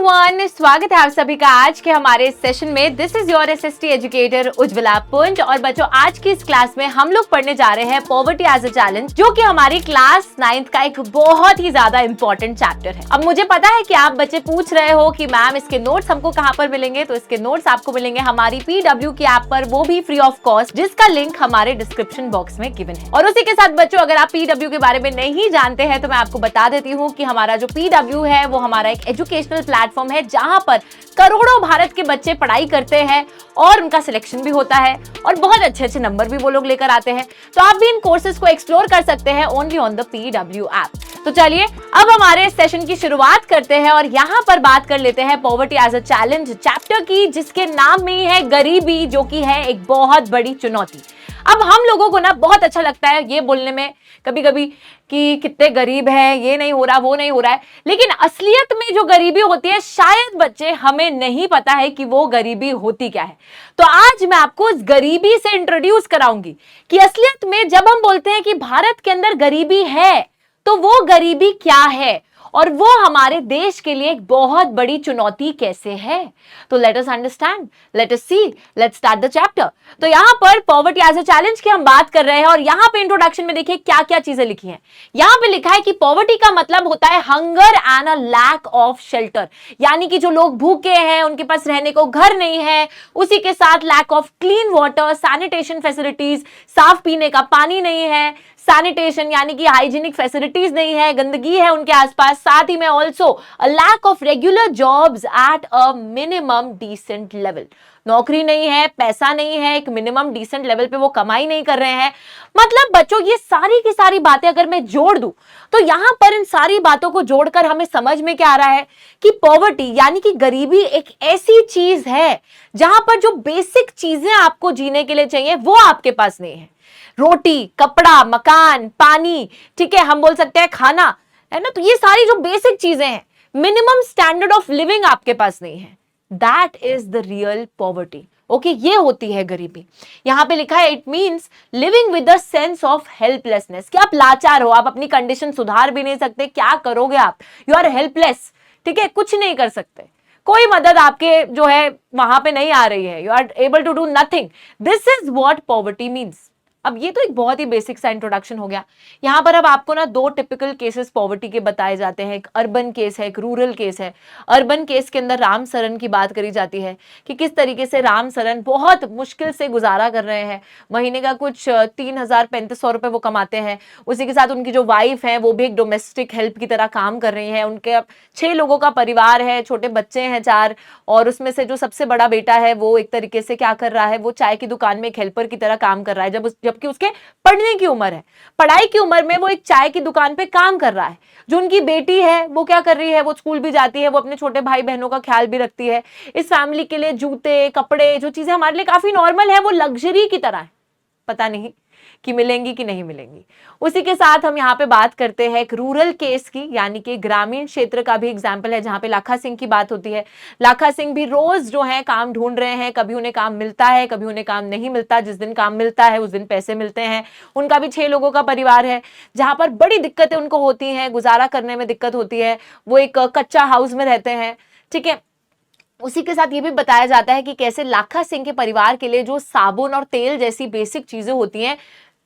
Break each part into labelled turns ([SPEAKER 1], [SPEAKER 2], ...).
[SPEAKER 1] Everyone, स्वागत है आप सभी का आज के हमारे सेशन में। This is your SST educator Ujjwala पुंज। और बच्चों, आज की इस क्लास में हम लोग पढ़ने जा रहे हैं पॉवर्टी एज अ चैलेंज, जो कि हमारी क्लास 9th का एक बहुत ही ज्यादा इंपॉर्टेंट चैप्टर है। अब मुझे पता है कि आप बच्चे पूछ रहे हो कि मैम इसके नोट्स हमको कहाँ पर मिलेंगे, तो इसके नोट्स आपको मिलेंगे हमारी PW की ऐप पर, वो भी फ्री ऑफ कॉस्ट, जिसका लिंक हमारे डिस्क्रिप्शन बॉक्स में गिवन है। और उसी के साथ बच्चों, अगर आप PW के बारे में नहीं जानते हैं तो मैं आपको बता देती हूँ कि हमारा जो PW है वो हमारा एक एजुकेशनल प्लेटफॉर्म है, जहां पर करोड़ों भारत के बच्चे पढ़ाई करते हैं और उनका सिलेक्शन भी होता है और बहुत अच्छे अच्छे नंबर भी वो लोग लेकर आते हैं। तो आप भी इन कोर्सेज को एक्सप्लोर कर सकते हैं only on the PW app. तो चलिए अब हमारे सेशन की शुरुआत करते हैं और यहाँ पर बात कर लेते हैं poverty as a challenge chapter की, जिसके नाम में ही है गरीबी, जो कि है एक बहुत बड़ी चुनौती। अब हम लोगों को ना बहुत अच्छा लगता है ये बोलने में कभी कभी कि कितने गरीब हैं, ये नहीं हो रहा, वो नहीं हो रहा है, लेकिन असलियत में जो गरीबी होती है शायद बच्चे हमें नहीं पता है कि वो गरीबी होती क्या है। तो आज मैं आपको इस गरीबी से इंट्रोड्यूस कराऊंगी कि असलियत में जब हम बोलते हैं कि भारत के अंदर गरीबी है तो वो गरीबी क्या है और वो हमारे देश के लिए एक बहुत बड़ी चुनौती कैसे है। तो let us understand, let us see, let's start the chapter. तो यहाँ पर पॉवर्टी एज अ चैलेंज की हम बात कर रहे हैं और यहाँ पे इंट्रोडक्शन में देखिए क्या क्या चीजें लिखी हैं। यहाँ पे लिखा है कि पॉवर्टी का मतलब होता है hunger and a lack of shelter, यानी कि जो लोग भूखे हैं, उनके पास रहने को घर नहीं है, उसी के साथ lack of clean water, sanitation facilities, साफ पीने का पानी नहीं है, सैनिटेशन यानी कि हाइजीनिक फैसिलिटीज नहीं है, गंदगी है उनके आसपास, साथ ही में also a lack of regular jobs at a minimum decent level. नौकरी नहीं है, पैसा नहीं है, एक मिनिमम डिसेंट लेवल पे वो कमाई नहीं कर रहे हैं। मतलब बच्चों, ये सारी की सारी बातें अगर मैं जोड़ दूं तो यहां पर इन सारी बातों को जोड़कर हमें समझ में क्या आ रहा है कि पॉवर्टी यानी कि गरीबी एक ऐसी चीज है जहां पर जो बेसिक चीजें आपको जीने के लिए चाहिए वो आपके पास नहीं है। रोटी, कपड़ा, मकान, पानी, ठीक है, हम बोल सकते हैं खाना, है ना। तो ये सारी जो बेसिक चीजें हैं, मिनिमम स्टैंडर्ड ऑफ लिविंग आपके पास नहीं है। That is the real poverty. Okay, ये होती है गरीबी। यहां पे लिखा है it means living with a sense of helplessness, कि आप लाचार हो, आप अपनी कंडीशन सुधार भी नहीं सकते, क्या करोगे आप, यू आर हेल्पलेस, ठीक है, कुछ नहीं कर सकते, कोई मदद आपके जो है वहां पे नहीं आ रही है, you are able to do nothing. This is what poverty means. अब ये तो एक बहुत ही बेसिक सा इंट्रोडक्शन हो गया। यहां पर अब आपको ना दो टिपिकल केसेस पॉवर्टी के बताए जाते हैं, एक अर्बन केस है, एक रूरल केस है। अर्बन केस के अंदर राम सरन की बात करी जाती है कि किस तरीके से राम सरन बहुत मुश्किल से गुजारा कर रहे हैं, महीने का कुछ 3,000-3,500 रुपए वो कमाते हैं। उसी के साथ उनकी जो वाइफ है वो भी एक डोमेस्टिक हेल्प की तरह काम कर रही है। उनके अब 6 लोगों का परिवार है, छोटे बच्चे हैं 4, और उसमें से जो सबसे बड़ा बेटा है वो एक तरीके से क्या कर रहा है, वो चाय की दुकान में एक हेल्पर की तरह काम कर रहा है, जबकि उसके पढ़ने की उम्र है, पढ़ाई की उम्र में वो एक चाय की दुकान पे काम कर रहा है। जो उनकी बेटी है वो क्या कर रही है, वो स्कूल भी जाती है, वो अपने छोटे भाई बहनों का ख्याल भी रखती है। इस फैमिली के लिए जूते, कपड़े, जो चीजें हमारे लिए काफी नॉर्मल है, वो लग्जरी की तरह है। पता नहीं कि मिलेंगी कि नहीं मिलेंगी। उसी के साथ हम यहाँ पे बात करते हैं एक रूरल केस की, यानी कि ग्रामीण क्षेत्र का भी एग्जाम्पल है, जहाँ पे लाखा सिंह की बात होती है। लाखा सिंह भी रोज जो है काम ढूंढ रहे हैं, कभी उन्हें काम मिलता है, कभी उन्हें काम नहीं मिलता। जिस दिन काम मिलता है उस दिन पैसे मिलते हैं। उनका भी 6 लोगों का परिवार है, जहां पर बड़ी दिक्कतें उनको होती हैं, गुजारा करने में दिक्कत होती है। वो एक कच्चा हाउस में रहते हैं, ठीक है। उसी के साथ ये भी बताया जाता है कि कैसे लाखा सिंह के परिवार के लिए जो साबुन और तेल जैसी बेसिक चीजें होती हैं,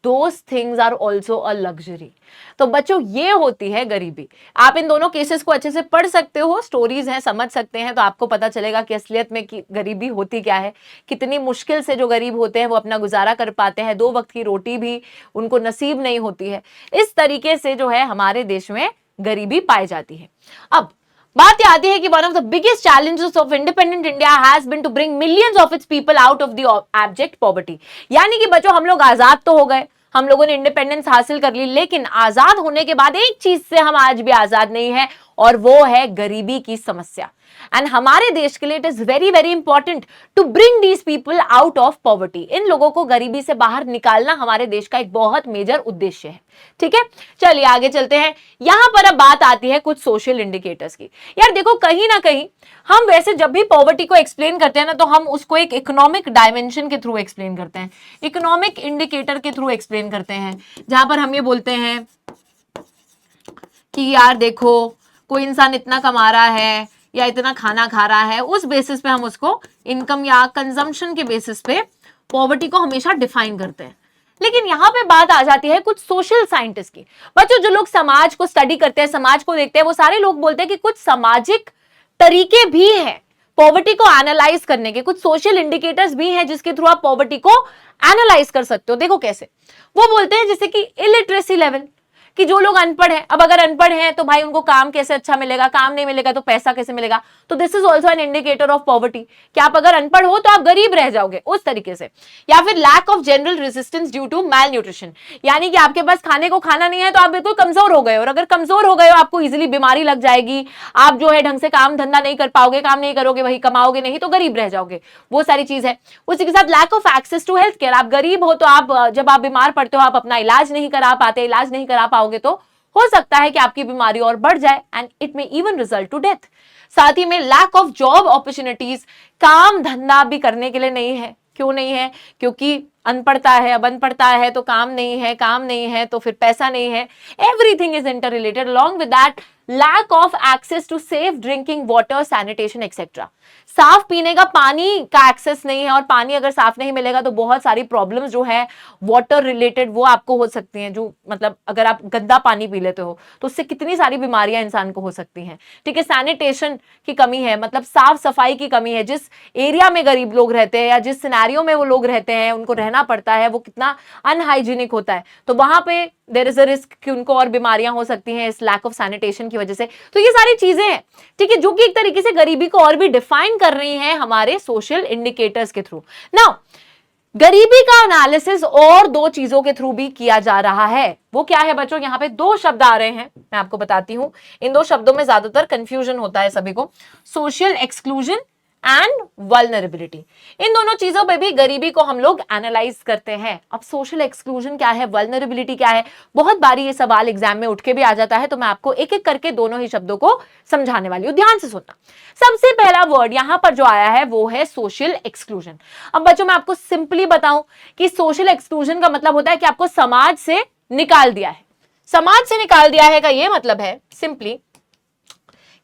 [SPEAKER 1] those things are also a luxury। तो बच्चों, ये होती है गरीबी। आप इन दोनों केसेस को अच्छे से पढ़ सकते हो, स्टोरीज हैं, समझ सकते हैं, तो आपको पता चलेगा कि असलियत में गरीबी होती क्या है, कितनी मुश्किल से जो गरीब होते हैं वो अपना गुजारा कर पाते हैं, 2 वक्त की रोटी भी उनको नसीब नहीं होती है। इस तरीके से जो है हमारे देश में गरीबी पाई जाती है। अब बात यह आती है कि one of the biggest challenges of independent India has been to bring millions of its people out of the abject poverty. यानी कि बच्चों, हम लोग आजाद तो हो गए, हम लोगों ने इंडिपेंडेंस हासिल कर ली, लेकिन आजाद होने के बाद एक चीज से हम आज भी आजाद नहीं है, और वो है गरीबी की समस्या। एंड हमारे देश के लिए it is very very important to bring these people out of poverty. इन लोगों को गरीबी से बाहर निकालना हमारे देश का एक बहुत मेजर उद्देश्य है, ठीक है। चलिए आगे चलते हैं। यहां पर अब बात आती है कुछ सोशल इंडिकेटर्स की। यार देखो, कहीं ना कहीं हम वैसे जब भी पॉवर्टी को एक्सप्लेन करते हैं ना, तो हम उसको एक इकोनॉमिक डायमेंशन के थ्रू एक्सप्लेन करते हैं, इकोनॉमिक इंडिकेटर के थ्रू एक्सप्लेन करते हैं, जहां पर हम ये बोलते हैं कि यार देखो, कोई इंसान इतना कमा रहा है, या इतना खाना खा रहा है, उस बेसिस पे हम उसको इनकम या कंजम्पशन के बेसिस पे पॉवर्टी को हमेशा डिफाइन करते हैं। लेकिन यहां पे बात आ जाती है कुछ सोशल साइंटिस्ट की। बच्चों जो लोग समाज को स्टडी करते हैं, समाज को देखते हैं, वो सारे लोग बोलते हैं कि कुछ सामाजिक तरीके भी हैं पॉवर्टी को एनालाइज करने के, कुछ सोशल इंडिकेटर्स भी हैं जिसके थ्रू आप पॉवर्टी को एनालाइज कर सकते हो। देखो कैसे, वो बोलते हैं जैसे कि इलिटरेसी लेवल, कि जो लोग अनपढ़ हैं, अब अगर अनपढ़ हैं तो भाई उनको काम कैसे अच्छा मिलेगा, काम नहीं मिलेगा तो पैसा कैसे मिलेगा, तो this is also an indicator of poverty कि आप अगर अनपढ़ हो तो आप गरीब रह जाओगे, उस तरीके से। या फिर lack of general resistance due to malnutrition, यानी कि आपके पास खाने को खाना नहीं है तो आप बिल्कुल कमजोर हो गए हो, और अगर कमजोर हो गए हो आपको इजिली बीमारी लग जाएगी, आप जो है ढंग से काम धंधा नहीं कर पाओगे, काम नहीं करोगे, वही कमाओगे नहीं तो गरीब रह जाओगे, वो सारी चीज है। उसी के साथ lack of access to health care, आप गरीब हो तो आप जब आप बीमार पड़ते हो आप अपना इलाज नहीं करा पाते, इलाज नहीं करा पाओगे तो हो सकता है कि आपकी बीमारी और बढ़ जाए एंड इट में इवन रिजल्ट टू डेथ। साथ ही में लैक ऑफ जॉब अपॉर्चुनिटीज, काम धंधा भी करने के लिए नहीं है। क्यों नहीं है? क्योंकि अनपढ़ता है, अब अनपढ़ता है तो काम नहीं है, काम नहीं है तो फिर पैसा नहीं है, everything is interrelated. Along with that lack of access to safe drinking water, sanitation etcetera, साफ पीने का पानी का एक्सेस नहीं है, और पानी अगर साफ नहीं मिलेगा तो बहुत सारी प्रॉब्लम्स जो है वाटर रिलेटेड वो आपको हो सकती हैं। जो मतलब अगर आप गंदा पानी पी लेते हो तो उससे कितनी सारी बीमारियां इंसान को हो सकती हैं। ठीक है, सैनिटेशन की कमी है, मतलब साफ सफाई की कमी है। जिस एरिया में गरीब लोग रहते हैं या जिस सिनेरियो में वो लोग रहते हैं, उनको रहना पड़ता है, वो कितना अनहाइजीनिक होता है, तो वहां पे देयर इज अ रिस्क कि उनको और बीमारियां हो सकती हैं इस लैक ऑफ सैनिटेशन की वजह से। तो ये सारी चीजें हैं, ठीक है, जो कि एक तरीके से गरीबी को और भी डिफाइन कर रही हैं हमारे सोशल इंडिकेटर्स के थ्रू। नाउ गरीबी का एनालिसिस और दो चीजों के थ्रू भी किया जा रहा है। वो क्या है बच्चों? यहाँ पे दो शब्द आ रहे हैं, मैं आपको बताती हूं। इन दो शब्दों में ज्यादातर कंफ्यूजन होता है सभी को, सोशल एक्सक्लूजन एंड वल्नरेबिलिटी। इन दोनों चीजों पे भी गरीबी को हम लोग एनालाइज करते हैं। अब सोशल एक्सक्लूजन क्या है, वल्नरेबिलिटी क्या है, बहुत बारी ये सवाल एग्जाम में उठ के भी आ जाता है, तो मैं आपको एक एक करके दोनों ही शब्दों को समझाने वाली हूं, ध्यान से सुनना। सबसे पहला वर्ड यहां पर जो आया है वो है सोशल एक्सक्लूजन। अब बच्चों मैं आपको सिंपली बताऊं कि सोशल एक्सक्लूजन का मतलब होता है कि आपको समाज से निकाल दिया है। समाज से निकाल दिया है का ये मतलब है सिंपली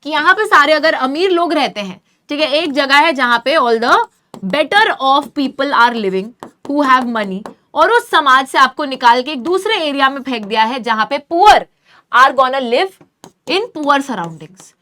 [SPEAKER 1] कि यहां पे सारे अगर अमीर लोग रहते हैं, ठीक है, एक जगह है जहां पे all the better off people are living who have money, और उस समाज से आपको निकाल के एक दूसरे एरिया में फेंक दिया है जहां पे poor are gonna live in poor surroundings.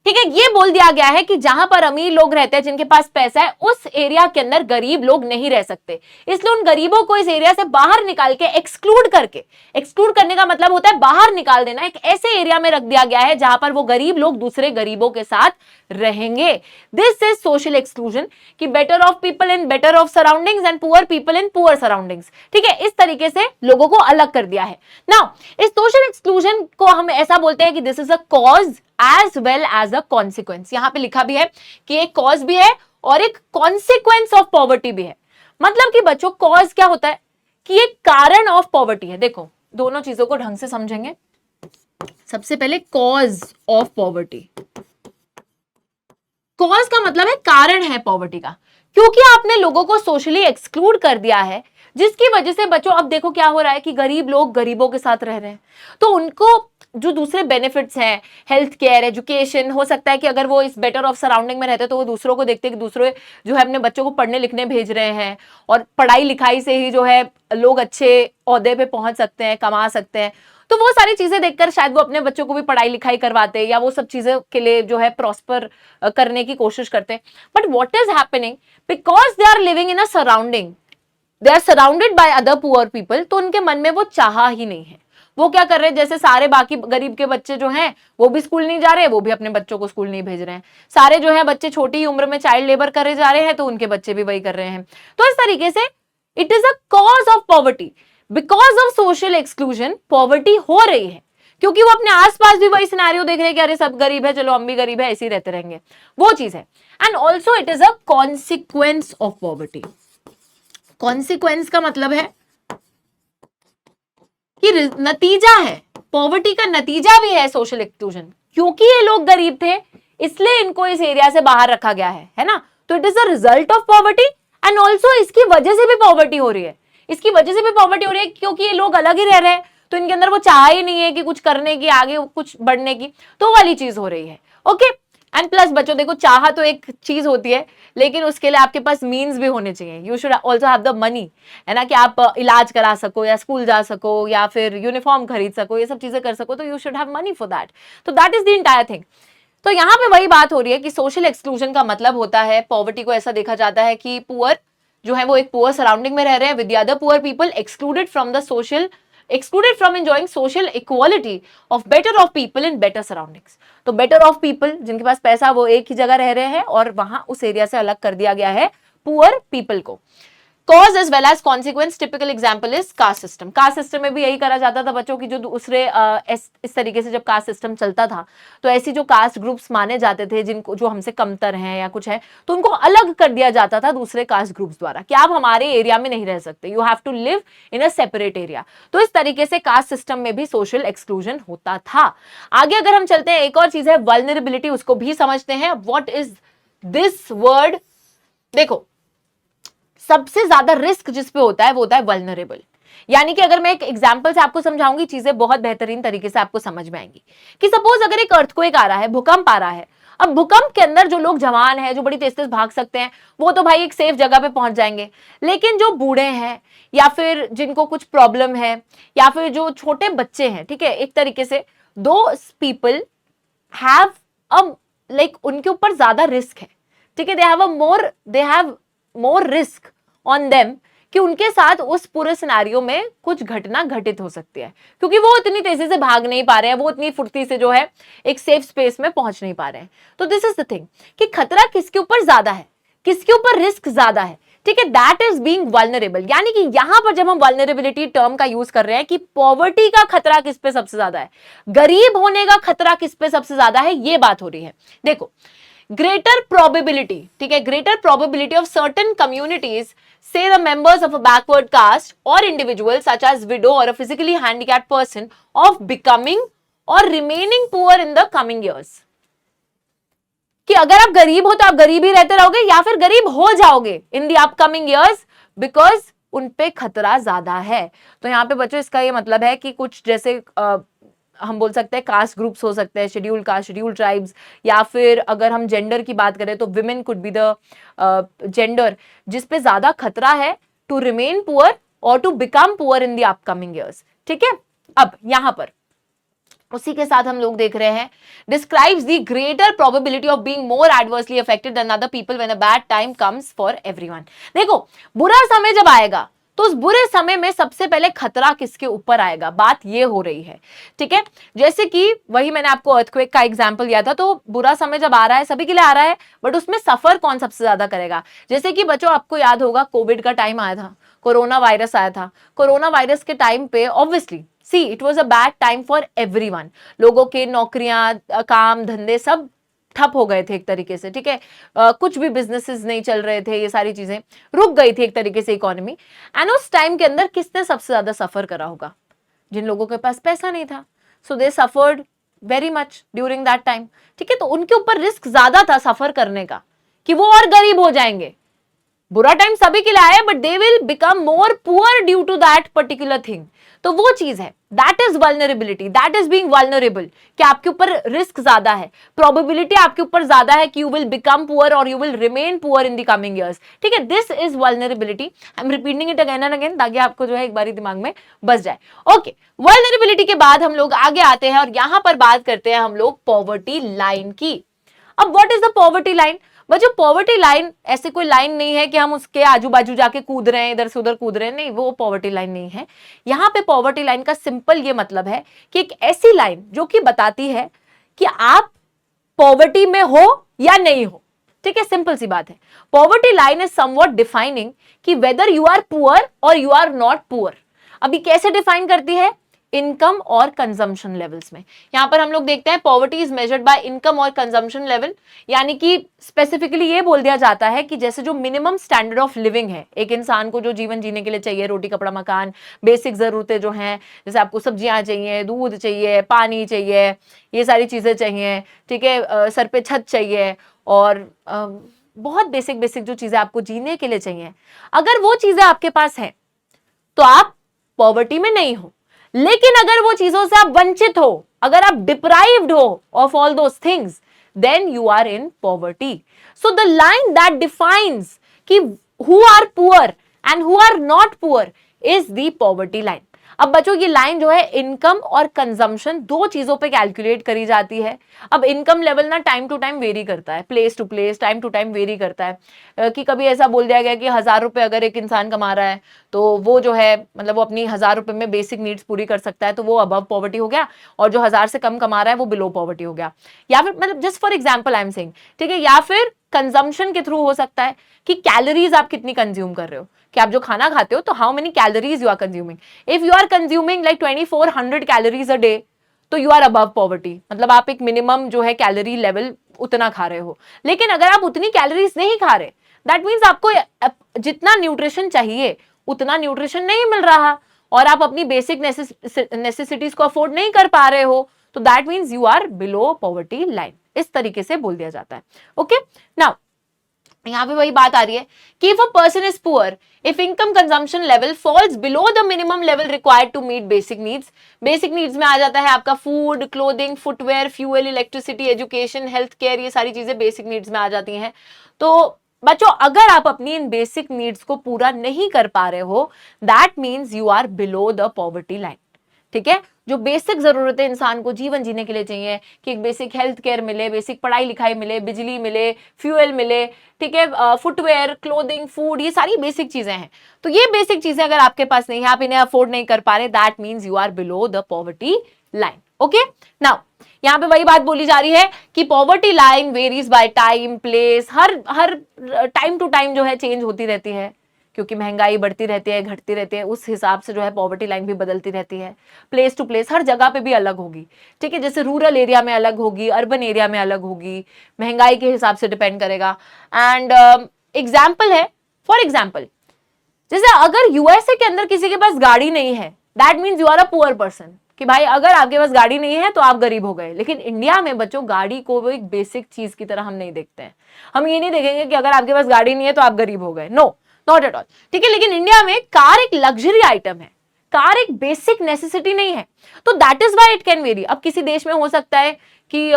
[SPEAKER 1] ठीक है, ये बोल दिया गया है कि जहां पर अमीर लोग रहते हैं, जिनके पास पैसा है, उस एरिया के अंदर गरीब लोग नहीं रह सकते। इसलिए उन गरीबों को इस एरिया से बाहर निकाल के एक्सक्लूड करके, एक्सक्लूड करने का मतलब होता है बाहर निकाल देना, एक ऐसे एरिया में रख दिया गया है जहां पर वो गरीब लोग दूसरे गरीबों के साथ रहेंगे। दिस इज सोशल एक्सक्लूजन, कि better off people in better of surroundings and poor people in poor surroundings. ठीक है, इस तरीके से लोगों को अलग कर दिया है। नाउ इस सोशल एक्सक्लूजन को हम ऐसा बोलते हैं कि this is a cause as well as a consequence. यहां पे लिखा भी है कि एक कॉज भी है और एक कॉन्सिक्वेंस ऑफ पॉवर्टी भी है। मतलब कि बच्चों कॉज क्या होता है कि एक कारण ऑफ पॉवर्टी है। देखो दोनों चीजों को ढंग से समझेंगे। सबसे पहले कॉज ऑफ पॉवर्टी, कॉज का मतलब है कारण है पॉवर्टी का, क्योंकि आपने लोगों को सोशली एक्सक्लूड कर दिया है, जिसकी वजह से बच्चों अब देखो क्या हो रहा है कि गरीब लोग गरीबों के साथ रह रहे हैं, तो उनको जो दूसरे बेनिफिट्स हैं, हेल्थ केयर, एजुकेशन, हो सकता है कि अगर वो इस बेटर ऑफ सराउंडिंग में रहते तो वो दूसरों को देखते कि दूसरे जो है अपने बच्चों को पढ़ने लिखने भेज रहे हैं, और पढ़ाई लिखाई से ही जो है लोग अच्छे ओहदे पे पहुंच सकते हैं, कमा सकते हैं। तो वो सारी चीजें देखकर शायद वो अपने बच्चों को भी पढ़ाई लिखाई करवाते या वो सब चीजों के लिए जो है प्रॉस्पर करने की कोशिश करते हैं। But what is happening, because they are living in a surrounding, they are surrounded by other poor people, तो उनके मन में वो चाह ही नहीं है। वो क्या कर रहे हैं, जैसे सारे बाकी गरीब के बच्चे जो हैं वो भी स्कूल नहीं जा रहे, वो भी अपने बच्चों को स्कूल नहीं भेज रहे हैं। सारे जो है बच्चे छोटी उम्र में चाइल्ड लेबर करे जा रहे हैं, तो उनके बच्चे भी वही कर रहे हैं। तो इस तरीके से it is a cause of poverty, because of social exclusion poverty हो रही है, क्योंकि वो अपने आसपास भी वही सिनेरियो देख रहे हैं कि अरे सब गरीब है, चलो हम भी गरीब है, ऐसे ही रहते रहेंगे, वो चीज है। And also it is a consequence of poverty. Consequence का मतलब है कि नतीजा है, पॉवर्टी का नतीजा भी है सोशल एक्सक्लूजन, क्योंकि ये लोग गरीब थे इसलिए इनको इस एरिया से बाहर रखा गया है ना। तो it is a result of poverty and also इसकी वजह से भी पॉवर्टी हो रही है, इसकी वजह से भी पॉवर्टी हो रही है, क्योंकि ये लोग अलग ही रह रहे हैं, तो इनके अंदर वो चाह ही नहीं है कि कुछ करने की, आगे कुछ बढ़ने की, तो वाली चीज हो रही है। ओके, एंड प्लस बच्चों देखो, चाह तो एक चीज होती है, लेकिन उसके लिए आपके पास मीन्स भी होने चाहिए। You should also have the money, है ना, कि आप इलाज करा सको या स्कूल जा सको या फिर यूनिफॉर्म खरीद सको, ये सब चीजें कर सको, तो you should have money for that. तो that is the entire thing. तो यहाँ पे वही बात हो रही है कि सोशल एक्सक्लूजन का मतलब होता है, पॉवर्टी को ऐसा देखा जाता है कि पुअर जो है वो एक पुअर सराउंडिंग में रह रहे हैं with the other poor people, excluded from enjoying social equality of better off people in better surroundings। तो better off people जिनके पास पैसा, वो एक ही जगह रह रहे हैं और वहां उस एरिया से अलग कर दिया गया है पुअर पीपल को। Cause as well as consequence, typical example is caste system। Caste system में भी यही करा जाता था बच्चों की, जो दूसरे इस तरीके से जब कास्ट सिस्टम चलता था तो ऐसी जो कास्ट ग्रुप्स माने जाते थे, जिनको जो हमसे कमतर हैं या कुछ है, तो उनको अलग कर दिया जाता था दूसरे कास्ट ग्रुप्स द्वारा कि आप हमारे एरिया में नहीं रह सकते, you have to live in a separate area. तो इस तरीके से कास्ट सिस्टम में भी सोशल एक्सक्लूजन होता था। आगे अगर हम चलते हैं, एक और चीज है वल्नरेबिलिटी, उसको भी समझते हैं। What is this word? देखो, सबसे ज्यादा रिस्क जिस पे होता है वो होता है वल्नरेबल। यानी कि अगर मैं एक एग्जांपल से आपको समझाऊंगी, चीजें बहुत बेहतरीन तरीके से आपको समझ में आएंगी। कि सपोज अगर एक अर्थक्वेक आ रहा है, भूकंप आ रहा है, अब भूकंप के अंदर जो लोग जवान हैं, जो बड़ी तेज तेज भाग सकते हैं, वो तो भाई एक सेफ जगह पे पहुंच जाएंगे। लेकिन जो बूढ़े हैं या फिर जिनको कुछ प्रॉब्लम है या फिर जो छोटे बच्चे हैं, ठीक है, एक तरीके से दो पीपल हैव अ लाइक उनके ऊपर ज्यादा रिस्क है, ठीक है, they have more risk on them कि उनके साथ उस पूरे सिनेरियो में कुछ घटना घटित हो सकती है, क्योंकि वो इतनी तेजी से भाग नहीं पा रहे हैं, वो इतनी फुर्ती से जो है एक सेफ स्पेस में पहुंच नहीं पा रहे हैं। तो दिस इज द थिंग कि खतरा किसके ऊपर ज्यादा है, किसके ऊपर रिस्क ज्यादा है, ठीक है, दैट इज बीइंग वल्नरेबल। यानी कि यहां पर जब हम वल्नरेबिलिटी टर्म का यूज कर रहे हैं कि पॉवर्टी का खतरा किस पे सबसे ज्यादा है, गरीब होने का खतरा किस पे सबसे ज्यादा है, ये बात हो रही है। देखो, ग्रेटर प्रोबेबिलिटी, ठीक है, greater probability of certain communities, say the members of a backward caste or individuals such as widow or a physically handicapped person, of becoming or remaining poor in the coming years। कि अगर आप गरीब हो तो आप गरीब ही रहते रहोगे या फिर गरीब हो जाओगे इन द अपकमिंग ईयर्स, बिकॉज उन पे खतरा ज्यादा है। तो यहाँ पे बच्चों इसका ये मतलब है कि कुछ जैसे हम बोल सकते हैं कास्ट ग्रुप्स हो सकते हैं, शेड्यूल कास्ट, शेड्यूल ट्राइब्स, या फिर अगर हम जेंडर की बात करें तो women could be the gender जिसपे ज्यादा खतरा है टू रिमेन पुअर और to become poor in the upcoming years, ठीक है। अब यहां पर उसी के साथ हम लोग देख रहे हैं, describes the greater probability of being more adversely affected than other people when a bad time comes for everyone. देखो, बुरा समय जब आएगा तो उस बुरे समय में सबसे पहले खतरा किसके ऊपर आएगा, बात ये हो रही है, ठीक है। जैसे कि वही मैंने आपको अर्थक्वेक का एग्जांपल दिया था, तो बुरा समय जब आ रहा है, सभी के लिए आ रहा है, बट उसमें सफर कौन सबसे ज्यादा करेगा। जैसे कि बच्चों आपको याद होगा, कोविड का टाइम आया था, कोरोना वायरस आया था। कोरोना वायरस के टाइम पे obviously see it was a bad time for everyone. लोगों के नौकरियां, काम धंधे सब ठप हो गए थे एक तरीके से, ठीक है, कुछ भी बिजनेसेस नहीं चल रहे थे, ये सारी चीजें रुक गई थी एक तरीके से इकोनॉमी। एंड उस टाइम के अंदर किसने सबसे ज्यादा सफर करा होगा, जिन लोगों के पास पैसा नहीं था, so they suffered very much during that time, ठीक है। तो उनके ऊपर रिस्क ज्यादा था सफर करने का कि वो और गरीब हो जाएंगे। बुरा टाइम सभी के लिए आया, but they will become more poor due to that particular thing. तो वो चीज है, that is vulnerability, that is being vulnerable, कि आपके ऊपर रिस्क ज्यादा है, प्रोबेबिलिटी आपके ऊपर ज्यादा है कि यू विल बिकम पुअर और you will remain poor in the coming years, ठीक है। This is vulnerability. I am repeating it again and again ताकि आपको जो है एक बारी दिमाग में बस जाए। ओके, वल्नरेबिलिटी के बाद हम लोग आगे आते हैं और यहां पर बात करते हैं हम लोग पॉवर्टी लाइन की। अब what is the poverty line? बच्चों, पॉवर्टी लाइन ऐसे कोई लाइन नहीं है कि हम उसके आजू बाजू जाके कूद रहे हैं, इधर से उधर कूद रहे हैं, नहीं, वो पॉवर्टी लाइन नहीं है। यहां पे पॉवर्टी लाइन का सिंपल ये मतलब है कि एक ऐसी लाइन जो कि बताती है कि आप पॉवर्टी में हो या नहीं हो, ठीक है, सिंपल सी बात है। Poverty line is somewhat defining कि वेदर यू आर पुअर और यू आर नॉट पुअर। अभी कैसे डिफाइन करती है? इनकम और कंजम्पशन लेवल्स में। यहां पर हम लोग देखते हैं poverty is measured by income और कंजम्पशन लेवल, यानी कि स्पेसिफिकली ये बोल दिया जाता है कि जैसे जो मिनिमम स्टैंडर्ड ऑफ लिविंग है एक इंसान को, जो जीवन जीने के लिए चाहिए, रोटी कपड़ा मकान, बेसिक जरूरतें जो हैं, जैसे आपको सब्जियां चाहिए, दूध चाहिए, पानी चाहिए, ये सारी चीजें चाहिए, ठीक है, सर पे छत चाहिए और बहुत बेसिक बेसिक जो चीजें आपको जीने के लिए चाहिए, अगर वो चीजें आपके पास हैं तो आप पॉवर्टी में नहीं हो। लेकिन अगर वो चीजों से आप वंचित हो, अगर आप डिप्राइव्ड हो of all those things, then you are in poverty. So the line that defines कि who are poor and who are not poor is the poverty line. अब बच्चों ये लाइन जो है इनकम और कंजम्पशन दो चीजों पे कैलकुलेट करी जाती है. अब इनकम लेवल ना टाइम टू टाइम वेरी करता है, place to place time to time vary करता है कि कभी ऐसा बोल दिया गया कि 1000 रुपए अगर एक इंसान कमा रहा है तो वो जो है मतलब वो अपनी 1000 रुपए में बेसिक नीड्स पूरी कर सकता है, तो वो अबव पॉवर्टी हो गया, और जो 1000 से कम कमा रहा है वो बिलो पॉवर्टी हो गया. या फिर मतलब just for example I am saying, ठीक है. या फिर कंजम्पशन के थ्रू हो सकता है कि कैलोरीज आप कितनी कंज्यूम कर रहे हो, कि आप जो खाना खाते हो तो how many calories you are consuming. If you are consuming like 2400 calories a day तो यू आर अबव पॉवर्टी, मतलब आप एक मिनिमम जो है कैलोरी लेवल उतना खा रहे हो. लेकिन अगर आप उतनी कैलोरीज नहीं खा रहे, दैट मीन्स आपको जितना न्यूट्रिशन चाहिए उतना न्यूट्रिशन नहीं मिल रहा और आप अपनी बेसिक नेसेसिटीज को अफोर्ड नहीं कर पा रहे हो, तो that means you are below poverty line. इस तरीके से बोल दिया जाता है. ओके, नाउ यहां पे वही बात आ रही है कि if a person is poor, if income consumption level falls below the minimum level required to meet basic needs. Basic needs में आ जाता है आपका food, clothing, footwear, fuel, electricity, education, health care, ये सारी चीजें बेसिक नीड्स में आ जाती हैं. तो बच्चों अगर आप अपनी इन बेसिक नीड्स को पूरा नहीं कर पा रहे हो, that means you are below the poverty line. ठीक है, जो बेसिक जरूरतें इंसान को जीवन जीने के लिए चाहिए कि एक बेसिक हेल्थ केयर मिले, बेसिक पढ़ाई लिखाई मिले, बिजली मिले, फ्यूल मिले, ठीक है, फुटवेयर, क्लोथिंग, फूड, ये सारी बेसिक चीजें हैं. तो ये बेसिक चीजें अगर आपके पास नहीं है, आप इन्हें अफोर्ड नहीं कर पा रहे, that means you are below the poverty line. Okay, now यहाँ पे वही बात बोली जा रही है कि poverty line varies by time, place, हर टाइम टू टाइम जो है चेंज होती रहती है, क्योंकि महंगाई बढ़ती रहती है, घटती रहती है, उस हिसाब से जो है पॉवर्टी लाइन भी बदलती रहती है. प्लेस टू प्लेस हर जगह पे भी अलग होगी. ठीक है, जैसे रूरल एरिया में अलग होगी, अर्बन एरिया में अलग होगी, महंगाई के हिसाब से डिपेंड करेगा. एंड एग्जाम्पल है, फॉर एग्जाम्पल जैसे अगर यूएसए के अंदर किसी के पास गाड़ी नहीं है, that means you are a poor person, कि भाई अगर आपके पास गाड़ी नहीं है तो आप गरीब हो गए. लेकिन इंडिया में बच्चों गाड़ी को वो एक बेसिक चीज की तरह हम नहीं देखते हैं. हम ये नहीं देखेंगे कि अगर आपके पास गाड़ी नहीं है तो आप गरीब हो गए, नो, नॉट एट ऑल. ठीक है, लेकिन इंडिया में कार एक लग्जरी आइटम है, कार एक बेसिक नेसेसिटी नहीं है, तो that is why it can very. अब किसी देश में हो सकता है कि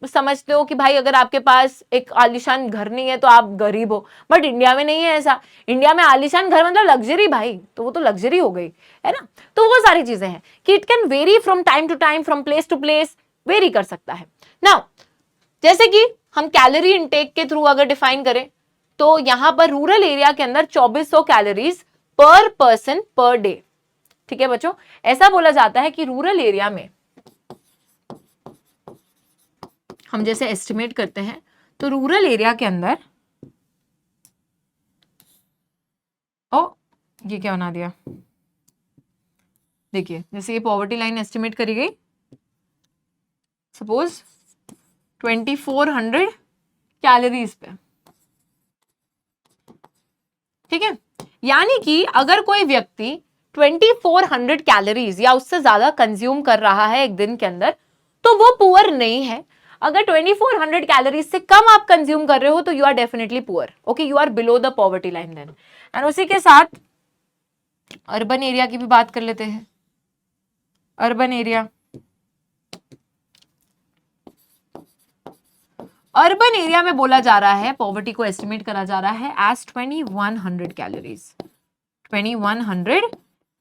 [SPEAKER 1] समझते हो कि भाई अगर आपके पास एक आलीशान घर नहीं है तो आप गरीब हो, बट इंडिया में नहीं है ऐसा. इंडिया में आलीशान घर मतलब लग्जरी भाई, तो वो तो लग्जरी हो गई है ना. तो वो सारी चीजें हैं कि it can vary from time to time, from place to place, vary कर सकता है. नाउ जैसे कि हम कैलोरी इनटेक के थ्रू अगर डिफाइन करें तो यहां पर रूरल एरिया के अंदर 2400 कैलोरीज पर पर्सन पर डे. ठीक है बच्चों, ऐसा बोला जाता है कि रूरल एरिया में हम जैसे एस्टिमेट करते हैं तो रूरल एरिया के अंदर, ओ ये क्या बना दिया, देखिए जैसे ये पॉवर्टी लाइन एस्टिमेट करी गई, सपोज 2400 कैलोरीज पे. ठीक है, यानी कि अगर कोई व्यक्ति 2400 कैलोरीज या उससे ज्यादा कंज्यूम कर रहा है एक दिन के अंदर, तो वो पुअर नहीं है. अगर 2400 कैलोरीज से कम आप कंज्यूम कर रहे हो तो you are definitely poor. Okay, you are below the poverty line then. And उसी के साथ अर्बन एरिया की भी बात कर लेते हैं. अर्बन एरिया, अर्बन एरिया में बोला जा रहा है, पॉवर्टी को एस्टिमेट करा जा रहा है as 2100 calories, 2100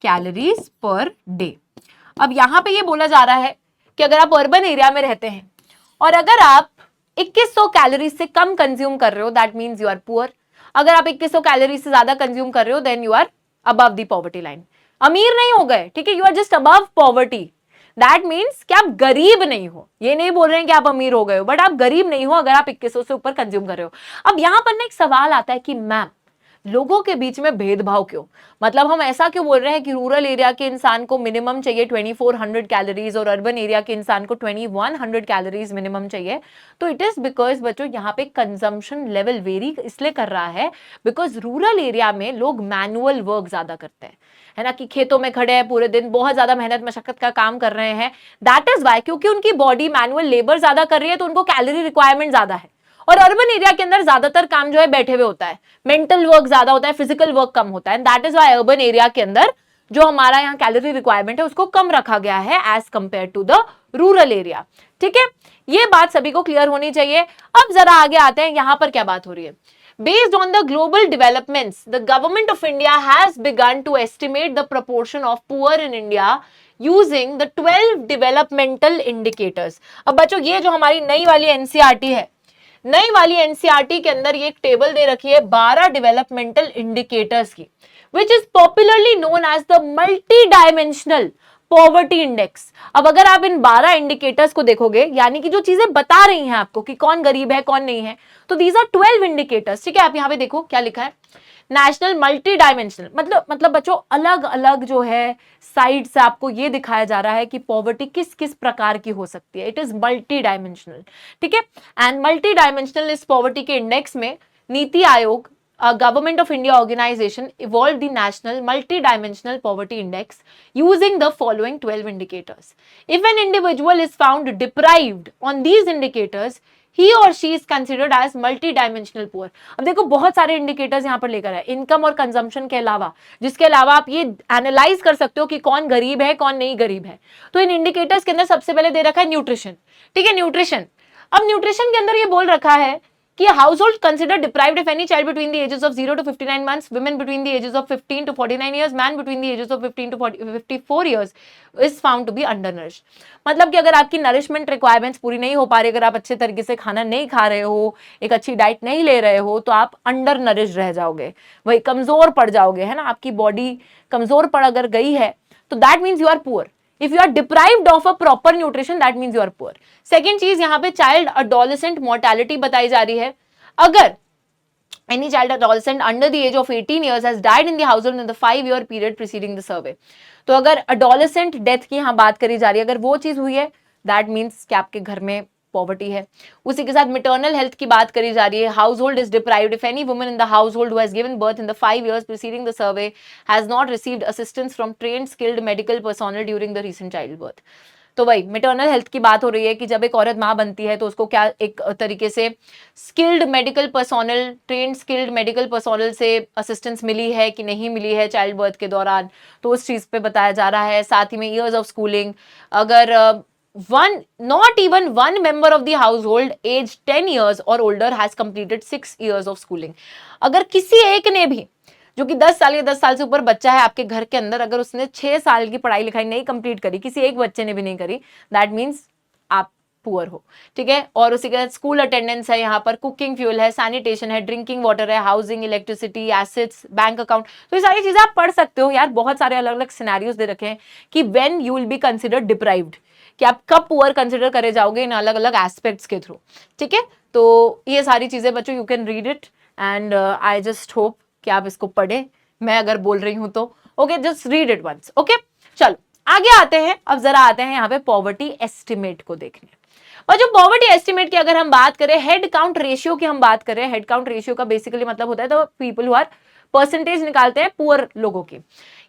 [SPEAKER 1] calories per day. अब यहां पे ये बोला जा रहा है कि अगर आप अर्बन एरिया में रहते हैं और अगर आप 2100 कैलोरीज से कम कंज्यूम कर रहे हो, that means you are poor. अगर आप 2100 कैलोरीज से ज्यादा कंज्यूम कर रहे हो, then you are above the poverty line. अमीर नहीं हो गए, ठीक है, you are just above poverty. That means कि आप गरीब नहीं हो. ये नहीं बोल रहे हैं कि आप अमीर हो गए हो, बट आप गरीब नहीं हो अगर आप 2100 से ऊपर कंज्यूम कर रहे हो. अब यहां पर ना एक सवाल आता है कि मैम लोगों के बीच में भेदभाव क्यों, मतलब हम ऐसा क्यों बोल रहे हैं कि रूरल एरिया के इंसान को मिनिमम चाहिए 2400 कैलोरीज और अर्बन एरिया के इंसान को 2100 कैलोरीज मिनिमम चाहिए. तो इट इज बिकॉज बच्चों यहाँ पे कंजम्पशन लेवल वेरी इसलिए कर रहा है बिकॉज रूरल एरिया में लोग मैनुअल वर्क ज्यादा करते हैं, है ना, कि खेतों में खड़े हैं पूरे दिन, बहुत ज्यादा मेहनत मशक्कत का काम कर रहे हैं. दैट इज वाई, क्योंकि उनकी बॉडी मैनुअल लेबर ज्यादा कर रही है तो उनको कैलोरी रिक्वायरमेंट ज्यादा है. और अर्बन एरिया के अंदर ज्यादातर काम जो है बैठे हुए होता है, मेंटल वर्क ज्यादा होता है, फिजिकल वर्क कम होता है. And that is why urban area के अंदर जो हमारा यहाँ कैलोरी रिक्वायरमेंट है उसको कम रखा गया है as compare to the rural area. ठीक है, ये बात सभी को क्लियर होनी चाहिए। अब जरा आगे आते हैं, यहां पर क्या बात हो रही है। Based on the global developments, the government of India has begun to estimate the proportion of poor in India using the 12 developmental indicators। अब बच्चों ये जो हमारी नई वाली एनसीईआरटी है, नई वाली एनसीईआरटी के अंदर ये एक टेबल दे रखी है 12 डेवलपमेंटल इंडिकेटर्स की, which is popularly known as the multi dimensional poverty index. अब अगर आप इन 12 इंडिकेटर्स को देखोगे, यानी कि जो चीजें बता रही हैं आपको कि कौन गरीब है कौन नहीं है, तो दीज आर 12 इंडिकेटर्स। ठीक है, आप यहाँ पे देखो क्या लिखा है, नेशनल मल्टी डायमेंशनल, मतलब बच्चों अलग अलग जो है साइड से आपको ये दिखाया जा रहा है कि पॉवर्टी किस किस प्रकार की हो सकती है। It is multi dimensional. ठीक है, एंड मल्टी डायमेंशनल इस पॉवर्टी के इंडेक्स में NITI Aayog, Government of India organization evolved the national multi-dimensional poverty index using the following 12 indicators. If an individual is found deprived on these indicators, he or she is considered as multi-dimensional poor। अब देखो बहुत सारे indicators यहाँ पर लेकर है, income और consumption के अलावा, जिसके अलावा आप ये एनालाइज कर सकते हो कि कौन गरीब है कौन नहीं गरीब है। तो इन इंडिकेटर्स के अंदर सबसे पहले दे रखा है न्यूट्रिशन। ठीक है, न्यूट्रिशन। अब न्यूट्रिशन के अंदर ये बोल रखा है कि household considered deprived if any child between the ages of 0 to 59 months, women between the ages of 15 to 49 years, man between the ages of 15 to 54 years is found to be undernourished। मतलब कि अगर आपकी nourishment requirements पूरी नहीं हो पा रही, अगर आप अच्छे तरीके से खाना नहीं खा रहे हो, एक अच्छी डाइट नहीं ले रहे हो, तो आप अंडर नरिश रह जाओगे, वही कमजोर पड़ जाओगे, है ना, आपकी बॉडी कमजोर पड़ अगर गई है तो that means you are poor. If you are deprived of a proper nutrition, that means you are poor। Second चीज यहाँ पे चाइल्ड अडोलेसेंट मोर्टेलिटी बताई जा रही है। अगर any child adolescent under the age of 18 years has died in the household in the 5-year period preceding the survey, तो अगर adolescent death की यहाँ बात करी जा रही है, अगर वो चीज हुई है, that means कि आपके घर में पॉवर्टी है। उसी के साथ मिटर्नल हेल्थ की बात करी जा रही है। Household is deprived if any woman in the household who has given birth in the 5 years preceding the survey has not received assistance from trained skilled medical personnel during the recent child birth। तो वही मिटर्नल health की बात हो रही है कि जब एक औरत माँ बनती है तो उसको क्या एक तरीके से skilled medical personnel, trained skilled medical personnel से असिस्टेंस मिली है कि नहीं मिली है चाइल्ड बर्थ के दौरान, तो उस चीज पे बताया जा रहा है। साथ ही में ईयर्स ऑफ स्कूलिंग, अगर not even one member of the household aged 10 years or older has completed 6 years of schooling। अगर किसी एक ने भी, जो कि 10 साल या 10 साल से ऊपर बच्चा है आपके घर के अंदर, अगर उसने 6 साल की पढ़ाई लिखाई नहीं कंप्लीट करी, किसी एक बच्चे ने भी नहीं करी, दैट मीन्स आप पुअर हो। ठीक है, और उसी के साथ स्कूल अटेंडेंस है, यहाँ पर कुकिंग फ्यूल है, सैनिटेशन है, ड्रिंकिंग वाटर है, housing, electricity, assets, bank account. तो ये सारी चीजें आप पढ़ सकते हो यार, बहुत सारे अलग अलग सिनेरियोज दे रखे हैं कि when you will be considered deprived, कि आप कब पुअर कंसिडर करे जाओगे इन अलग अलग एस्पेक्ट्स के थ्रू। ठीक है, तो ये सारी चीजें बच्चों you can read it and I just hope कि आप इसको पढ़े, मैं अगर बोल रही हूं तो okay, just read it once. Okay, चलो आगे आते हैं। अब जरा आते हैं यहाँ पे पॉवर्टी एस्टिमेट को देखने। और जो पॉवर्टी एस्टिमेट की अगर हम बात करें, हेड काउंट रेशियो की हम बात करें, हेड काउंट रेशियो का बेसिकली मतलब होता है तो पीपल हु आर परसेंटेज निकालते हैं पुअर लोगों की।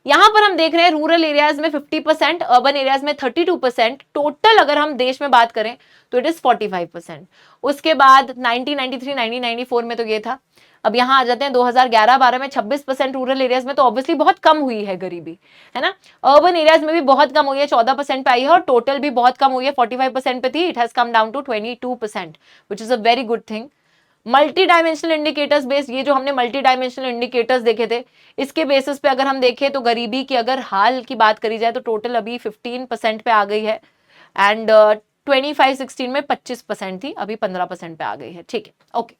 [SPEAKER 1] यहां पर हम देख रहे हैं रूरल एरियाज में 50%, अर्बन एरियाज में 32%, टोटल अगर हम देश में बात करें तो इट इज 45%। उसके बाद 1993 1994 में तो ये था। अब यहाँ आ जाते हैं 2011-12 में 26% रूरल एरियाज में, तो ऑब्वियसली बहुत कम हुई है गरीबी, है ना। अर्बन एरियाज में भी बहुत कम हुई है, 14% पे आई है, और टोटल भी बहुत कम हुई है, 45% पे थी, it has come down to 22%, which is a very good thing. Multidimensional indicators based, ये जो हमने मल्टी डायमेंशनल इंडिकेटर्स देखे थे, इसके बेसिस पे अगर हम देखें तो गरीबी की अगर हाल की बात करी जाए तो टोटल अभी 15% पे आ गई है, एंड 25-16 में 25% थी, अभी 15% पे आ गई है। ठीक है, ओके।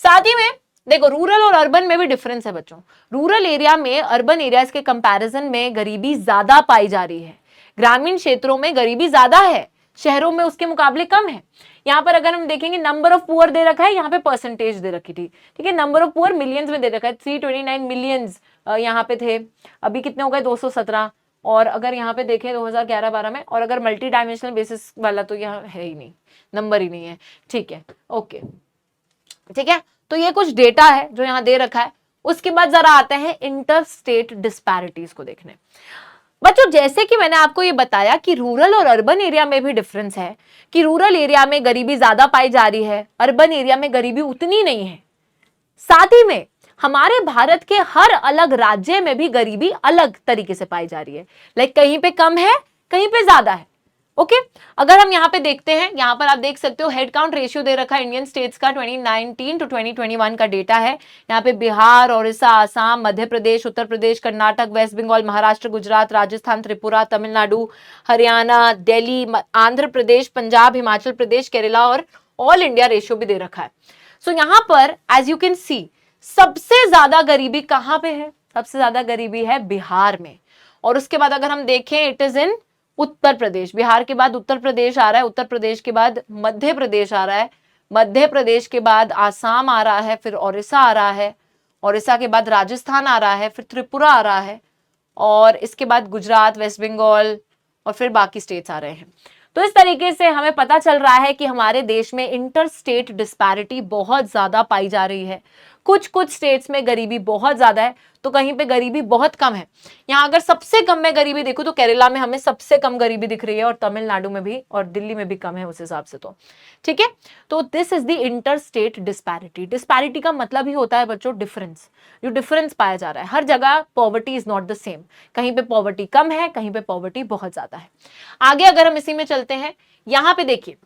[SPEAKER 1] साथ ही में देखो रूरल और अर्बन में भी डिफरेंस है बच्चों। रूरल एरिया में अर्बन एरियाज के कंपैरिजन में गरीबी ज्यादा पाई जा रही है, ग्रामीण क्षेत्रों में गरीबी ज्यादा है, शहरों में उसके मुकाबले कम है। यहाँ पर अगर हम देखेंगे नंबर ऑफ पुअर दे रखा है, यहाँ पे परसेंटेज दे रखी थी। ठीक है, नंबर ऑफ पुअर मिलियंस में दे रखा है, 329 मिलियंस यहाँ पे थे, अभी कितने हो गए 217। और अगर यहाँ पे देखें 2011-12 में, और अगर मल्टी डायमेंशनल बेसिस वाला तो यहाँ है ही नहीं, नंबर ही नहीं है। ठीक है, ओके, ठीक है, तो ये कुछ डेटा है जो यहाँ दे रखा है। उसके बाद जरा आते हैं इंटर स्टेट डिस्पैरिटीज को देखने। बच्चों जैसे कि मैंने आपको ये बताया कि रूरल और अर्बन एरिया में भी डिफरेंस है, कि रूरल एरिया में गरीबी ज्यादा पाई जा रही है, अर्बन एरिया में गरीबी उतनी नहीं है। साथ ही में हमारे भारत के हर अलग राज्य में भी गरीबी अलग तरीके से पाई जा रही है। लाइक कहीं पे कम है, कहीं पे ज्यादा है। ओके अगर हम यहाँ पे देखते हैं, यहाँ पर आप देख सकते हो हेड काउंट रेशियो दे रखा है इंडियन स्टेट्स का 2019 टू 2021 का डेटा है। यहाँ पे बिहार, ओडिशा, आसाम, मध्य प्रदेश, उत्तर प्रदेश, कर्नाटक, वेस्ट बंगाल, महाराष्ट्र, गुजरात, राजस्थान, त्रिपुरा, तमिलनाडु, हरियाणा, दिल्ली, आंध्र प्रदेश, पंजाब, हिमाचल प्रदेश, केरला और ऑल इंडिया रेशियो भी दे रखा है। सो यहाँ पर एज यू कैन सी सबसे ज्यादा गरीबी कहां पे है? सबसे ज्यादा गरीबी है बिहार में। और उसके बाद अगर हम देखें it is in Uttar Pradesh. Bihar के बाद उत्तर प्रदेश आ रहा है, उत्तर प्रदेश के बाद मध्य प्रदेश आ रहा है, मध्य प्रदेश के बाद आसाम आ रहा है, फिर ओडिशा आ रहा है, ओडिशा के बाद राजस्थान आ रहा है, फिर त्रिपुरा आ रहा है, और इसके बाद गुजरात, वेस्ट बंगाल और फिर बाकी स्टेट्स आ रहे हैं। तो इस तरीके से हमें पता चल रहा है कि हमारे देश में इंटर स्टेट डिस्पैरिटी बहुत ज्यादा पाई जा रही है। कुछ कुछ स्टेट्स में गरीबी बहुत ज्यादा है तो कहीं पे गरीबी बहुत कम है। यहाँ अगर सबसे कम में गरीबी देखूं तो केरला में हमें सबसे कम गरीबी दिख रही है, और तमिलनाडु में भी और दिल्ली में भी कम है उस हिसाब से। तो ठीक है, तो this is the inter state disparity. Disparity का मतलब ही होता है बच्चों डिफरेंस, जो डिफरेंस पाया जा रहा है। हर जगह poverty is not the same, कहीं पे पॉवर्टी कम है, कहीं पे पॉवर्टी बहुत ज्यादा है। आगे अगर हम इसी में चलते हैं, यहाँ पे देखिए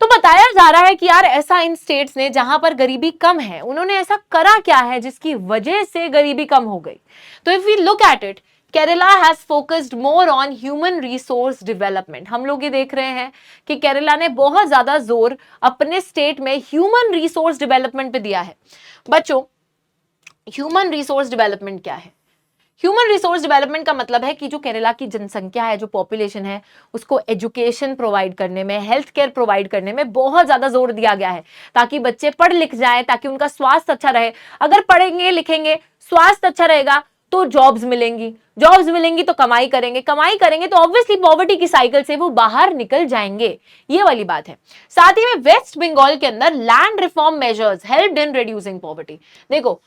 [SPEAKER 1] तो बताया जा रहा है कि यार ऐसा इन स्टेट्स ने जहां पर गरीबी कम है उन्होंने ऐसा करा क्या है जिसकी वजह से गरीबी कम हो गई। तो if we look at it, Kerala has focused more on human resource development. हम लोग ये देख रहे हैं कि केरला ने बहुत ज्यादा जोर अपने स्टेट में ह्यूमन रिसोर्स डेवलपमेंट पे दिया है। बच्चों ह्यूमन रिसोर्स डेवलपमेंट क्या है? ह्यूमन रिसोर्स डेवलपमेंट का मतलब है कि जो केरला की जनसंख्या है, जो पॉपुलेशन है, उसको एजुकेशन प्रोवाइड करने में, हेल्थ केयर प्रोवाइड करने में बहुत ज्यादा जोर दिया गया है ताकि बच्चे पढ़ लिख जाएं, ताकि उनका स्वास्थ्य अच्छा रहे। अगर पढ़ेंगे लिखेंगे, स्वास्थ्य अच्छा रहेगा तो जॉब्स मिलेंगी, जॉब्स मिलेंगी तो कमाई करेंगे, कमाई करेंगे तो ऑब्वियसली पॉवर्टी की साइकिल से वो बाहर निकल जाएंगे। ये वाली बात है। साथ ही में वेस्ट बंगाल के अंदर land reform measures helped in reducing poverty. देखो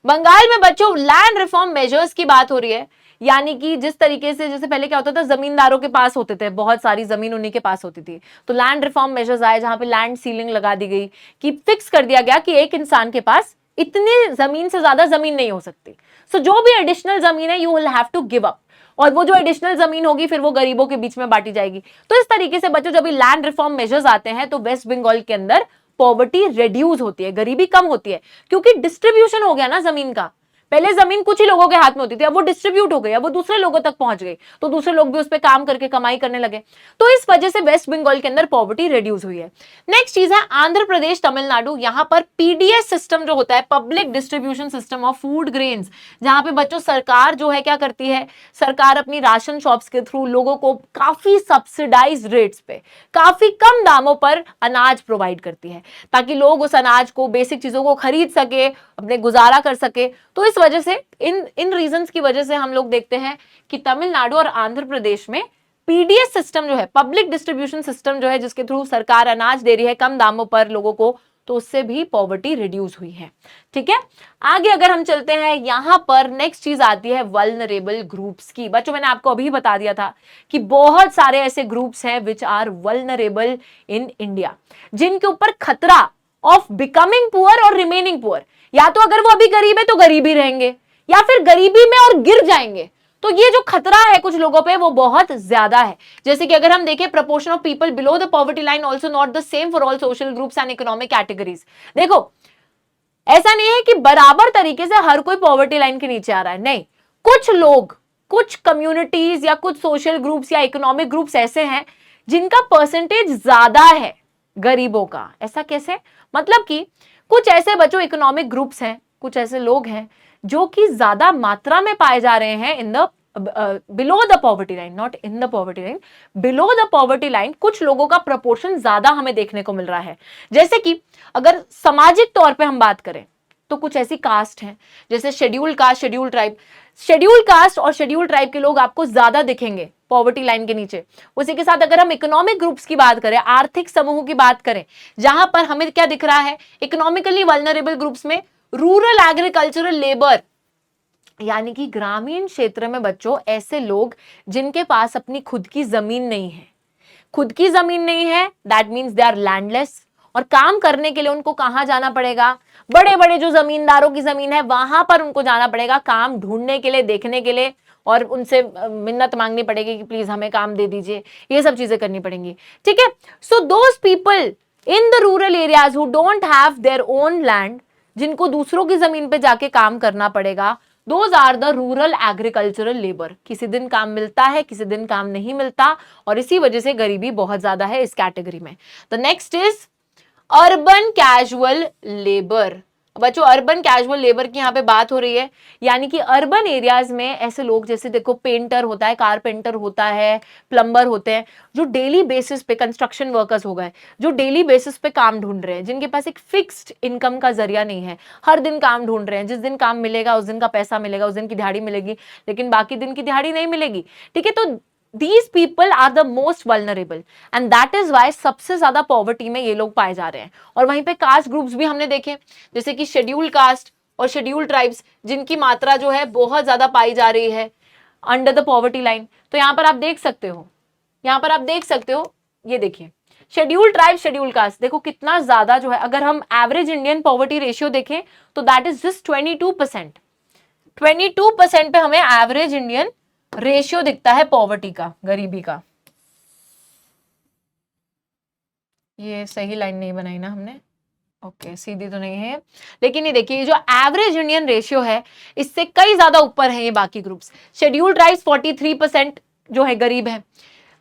[SPEAKER 1] बंगाल में बच्चों लैंड रिफॉर्म मेजर्स की बात हो रही है, यानी कि जिस तरीके से, जैसे पहले क्या होता था, जमींदारों के पास होते थे, बहुत सारी जमीन उन्हीं के पास होती थी, तो लैंड रिफॉर्म मेजर्स आए जहां पे लैंड सीलिंग लगा दी गई कि फिक्स कर दिया गया कि एक इंसान के पास इतनी जमीन से ज्यादा जमीन नहीं हो सकती। सो जो भी एडिशनल जमीन है you will have to give up, और वो जो एडिशनल जमीन होगी फिर वो गरीबों के बीच में बांटी जाएगी। तो इस तरीके से बच्चों जब भी लैंड रिफॉर्म मेजर्स आते हैं तो वेस्ट बंगाल के अंदर पॉवर्टी रिड्यूस होती है, गरीबी कम होती है, क्योंकि डिस्ट्रीब्यूशन हो गया ना जमीन का। पहले जमीन कुछ ही लोगों के हाथ में होती थी, अब वो डिस्ट्रीब्यूट हो गई, अब वो दूसरे लोगों तक पहुंच गई, तो दूसरे लोग भी उस पर काम करके कमाई करने लगे। तो इस वजह से वेस्ट बंगाल के अंदर पॉवर्टी रिड्यूस हुई है। नेक्स्ट चीज है आंध्र प्रदेश, तमिलनाडु। यहाँ पर पीडीएस सिस्टम जो होता है, public distribution system of food grains, जहां पे बच्चों सरकार जो है क्या करती है, सरकार अपनी राशन शॉप्स के थ्रू लोगों को काफी सब्सिडाइज रेट्स पे, काफी कम दामों पर अनाज प्रोवाइड करती है ताकि लोग उस अनाज को, बेसिक चीजों को खरीद सके, अपने गुजारा कर सके। तो इस वजह से इन रीजंस की वजह से हम लोग देखते हैं कि तमिलनाडु और आंध्र प्रदेश में पीडीएस सिस्टम जो है, पब्लिक डिस्ट्रीब्यूशन सिस्टम जो है, जिसके थ्रू सरकार अनाज दे रही है कम दामों पर लोगों को, तो उससे भी पॉवर्टी रिड्यूस हुई है। ठीक है, आगे अगर हम चलते हैं, यहां पर नेक्स्ट चीज आती है वल्नरेबल ग्रुप्स की। बच्चों मैंने आपको अभी बता दिया था कि बहुत सारे ऐसे ग्रुप्स हैं which are vulnerable in India, जिनके ऊपर खतरा ऑफ बिकमिंग पुअर और रिमेनिंग पुअर, या तो अगर वो अभी गरीब है तो गरीब ही रहेंगे, या फिर गरीबी में और गिर जाएंगे। तो ये जो खतरा है कुछ लोगों पे वो बहुत ज्यादा है। जैसे कि अगर हम देखें proportion of people below the poverty line also not the same for all social groups and economic categories. देखो ऐसा नहीं है कि बराबर तरीके से हर कोई पॉवर्टी लाइन के नीचे आ रहा है, नहीं। कुछ लोग, कुछ कम्युनिटीज या कुछ सोशल ग्रुप्स या इकोनॉमिक ग्रुप्स ऐसे हैं जिनका परसेंटेज ज्यादा है गरीबों का। ऐसा कैसे? मतलब कि कुछ ऐसे बच्चों इकोनॉमिक ग्रुप्स हैं, कुछ ऐसे लोग हैं जो कि ज्यादा मात्रा में पाए जा रहे हैं in the below the poverty line, not in the poverty line, below the poverty line. कुछ लोगों का प्रोपोर्शन ज्यादा हमें देखने को मिल रहा है। जैसे कि अगर सामाजिक तौर पे हम बात करें तो कुछ ऐसी कास्ट हैं जैसे scheduled caste, scheduled tribe. Scheduled caste और शेड्यूल्ड ट्राइब के लोग आपको ज्यादा दिखेंगे पॉवर्टी लाइन के नीचे। उसी के साथ अगर हम इकोनॉमिक ग्रुप्स की बात करें, आर्थिक समूहों की बात करें, जहां पर हमें क्या दिख रहा है, इकोनॉमिकली वल्नरेबल ग्रुप्स में रूरल एग्रीकल्चरल लेबर, यानी कि ग्रामीण क्षेत्र में बच्चों ऐसे लोग जिनके पास अपनी खुद की जमीन नहीं है। खुद की जमीन नहीं है that means they are landless, और काम करने के लिए उनको कहाँ जाना पड़ेगा? बड़े बड़े जो जमींदारों की जमीन है वहां पर उनको जाना पड़ेगा काम ढूंढने के लिए, देखने के लिए, और उनसे मिन्नत मांगनी पड़ेगी कि प्लीज हमें काम दे दीजिए, ये सब चीजें करनी पड़ेंगी, ठीक है। So those people in the rural areas who don't have their own land, जिनको दूसरों की जमीन पे जाके काम करना पड़ेगा, those are the rural agricultural labour. किसी दिन काम मिलता है, किसी दिन काम नहीं मिलता, और इसी वजह से गरीबी बहुत ज्यादा है इस कैटेगरी में। The next is urban casual labour. बच्चों अर्बन कैजुअल लेबर की यहाँ पे बात हो रही है, यानी कि अर्बन एरियाज में ऐसे लोग, जैसे देखो पेंटर होता है, कारपेंटर होता है, प्लम्बर होते हैं, जो डेली बेसिस पे, कंस्ट्रक्शन वर्कर्स हो गए, जो डेली बेसिस पे काम ढूंढ रहे हैं, जिनके पास एक फिक्स्ड इनकम का जरिया नहीं है, हर दिन काम ढूंढ रहे हैं, जिस दिन काम मिलेगा उस दिन का पैसा मिलेगा, उस दिन की दिहाड़ी मिलेगी, लेकिन बाकी दिन की दिहाड़ी नहीं मिलेगी, ठीक है। तो these people are the most vulnerable and that is why सबसे ज्यादा पॉवर्टी में ये लोग पाए जा रहे हैं। और वहीं पे कास्ट ग्रुप्स भी हमने देखे, जैसे कि शेड्यूल कास्ट और शेड्यूल ट्राइब्स, जिनकी मात्रा जो है बहुत ज्यादा पाई जा रही है अंडर द पॉवर्टी लाइन। तो यहाँ पर आप देख सकते हो, यहाँ पर आप देख सकते हो, ये देखिए शेड्यूल ट्राइब, शेड्यूल कास्ट, देखो कितना ज्यादा जो है। अगर हम एवरेज इंडियन पॉवर्टी रेशियो देखें तो दैट इज जस्ट 22%। 22% पे हमें एवरेज इंडियन रेशियो दिखता है पॉवर्टी का, गरीबी का। ये सही लाइन नहीं बनाई ना हमने, ओके सीधी तो नहीं है, लेकिन ये देखिए जो एवरेज इंडियन रेशियो है इससे कई ज्यादा ऊपर है ये बाकी ग्रुप्स। शेड्यूल ट्राइब्स 43% जो है गरीब है,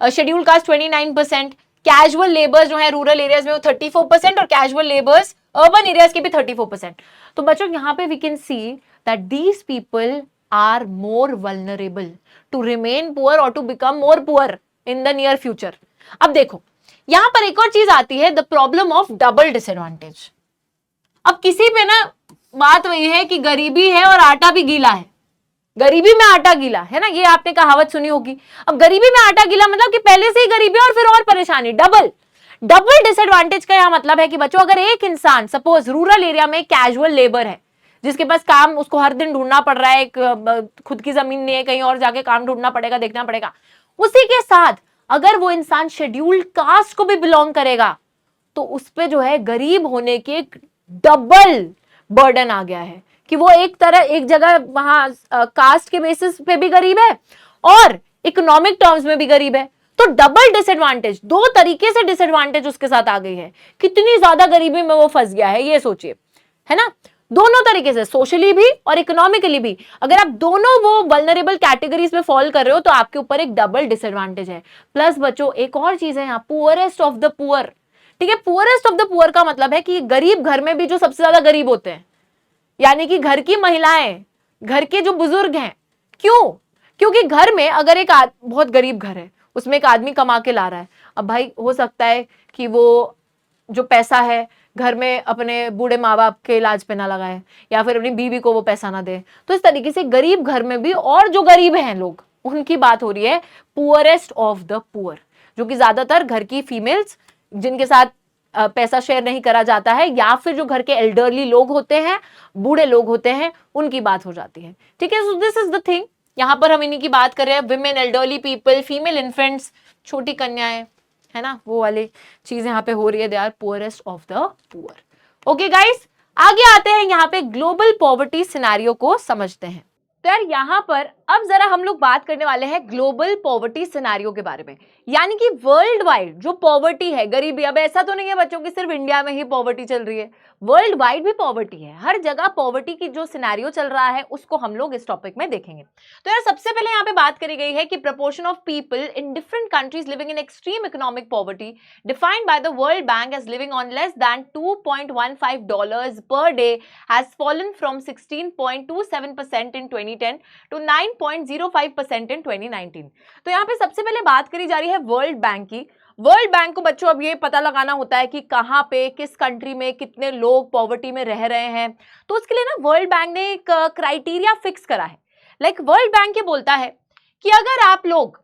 [SPEAKER 1] शेड्यूल कास्ट 29%, कैजुअल लेबर्स जो है रूरल एरियाज में वो 34%, और कैजुअल लेबर्स अर्बन एरियाज के भी 34%। तो बच्चों यहाँ पे we can see that these people are more vulnerable to remain poor or to become more poor in the near future। अब देखो यहां पर एक और चीज आती है, the problem of double disadvantage। अब किसी पे ना बात वही है कि गरीबी है और आटा भी गीला है, गरीबी में आटा गीला है ना, ये आपने कहावत सुनी होगी। अब गरीबी में आटा गीला मतलब कि पहले से ही गरीबी और फिर और परेशानी, डबल डिसएडवांटेज का यह मतलब है कि बच्चों अगर एक इंसान सपोज रूरल एरिया में कैजुअल लेबर है, जिसके पास काम उसको हर दिन ढूंढना पड़ रहा है, खुद की जमीन नहीं है, कहीं और जाके काम ढूंढना पड़ेगा, देखना पड़ेगा, उसी के साथ अगर वो इंसान शेड्यूल्ड कास्ट को भी बिलोंग करेगा तो उस पे जो है गरीब होने के एक डबल बर्डन आ गया है कि वो एक जगह वहां कास्ट के बेसिस पे भी गरीब है और इकोनॉमिक टर्म्स में भी गरीब है। तो डबल डिसएडवांटेज, दो तरीके से डिसएडवांटेज उसके साथ आ गई है। कितनी ज्यादा गरीबी में वो फंस गया है ये सोचिए, है ना, दोनों तरीके से, सोशली भी और इकोनॉमिकली भी। अगर आप दोनों वो वल्नरेबल कैटेगरीज में फॉल कर रहे हो तो आपके ऊपर एक डबल डिसएडवांटेज है। प्लस बच्चों एक और चीज है यहाँ, पुअरेस्ट ऑफ द पुअर, ठीक है। पुअरेस्ट ऑफ द पुअर का मतलब है कि गरीब घर में भी जो सबसे ज्यादा गरीब होते हैं, यानी कि घर की महिलाएं, घर के जो बुजुर्ग हैं। क्यों? क्योंकि घर में अगर एक बहुत गरीब घर है, उसमें एक आदमी कमा के ला रहा है, अब भाई हो सकता है कि वो जो पैसा है घर में अपने बूढ़े माँ बाप के इलाज पे ना लगाए, या फिर अपनी बीवी को वो पैसा ना दे। तो इस तरीके से गरीब घर में भी, और जो गरीब हैं लोग, उनकी बात हो रही है, पुअरेस्ट ऑफ द पुअर, जो कि ज्यादातर घर की फीमेल्स जिनके साथ पैसा शेयर नहीं करा जाता है, या फिर जो घर के एल्डरली लोग होते हैं, बूढ़े लोग होते हैं, उनकी बात हो जाती है, ठीक है। So this is the thing, यहाँ पर हम इन्हीं की बात कर रहे हैं, women, elderly people, female infants, छोटी कन्याएं, है ना, वो वाली चीज यहाँ पे हो रही है, they are poorest of the poor. Okay guys, आगे आते हैं यहाँ पे ग्लोबल पॉवर्टी सिनेरियो को समझते हैं। तो यार यहाँ पर अब जरा हम लोग बात करने वाले हैं ग्लोबल पॉवर्टी सिनेरियो के बारे में, यानी कि वर्ल्ड वाइड जो पॉवर्टी है, गरीबी। अब ऐसा तो नहीं है बच्चों की सिर्फ इंडिया में ही पॉवर्टी चल रही है, वर्ल्ड वाइड भी पॉवर्टी है, हर जगह पॉवर्टी की जो सिनेरियो चल रहा है उसको हम लोग इस टॉपिक में देखेंगे। तो यार सबसे पहले यहाँ पे बात करी गई है कि proportion of people in different countries living in extreme economic poverty defined by the World Bank as living on less than $2.15 per day has fallen from 16.27% in 2010 to 9.05% in 2019। तो यहाँ पे सबसे पहले बात करी जा रही है वर्ल्ड बैंक की। वर्ल्ड बैंक को बच्चों अब ये पता लगाना होता है कि कहाँ पे, किस कंट्री में कितने लोग पॉवर्टी में रह रहे हैं। तो उसके लिए ना वर्ल्ड बैंक ने एक क्राइटेरिया फिक्स करा है। लाइक वर्ल्ड बैंक ये बोलता है कि अगर आप लोग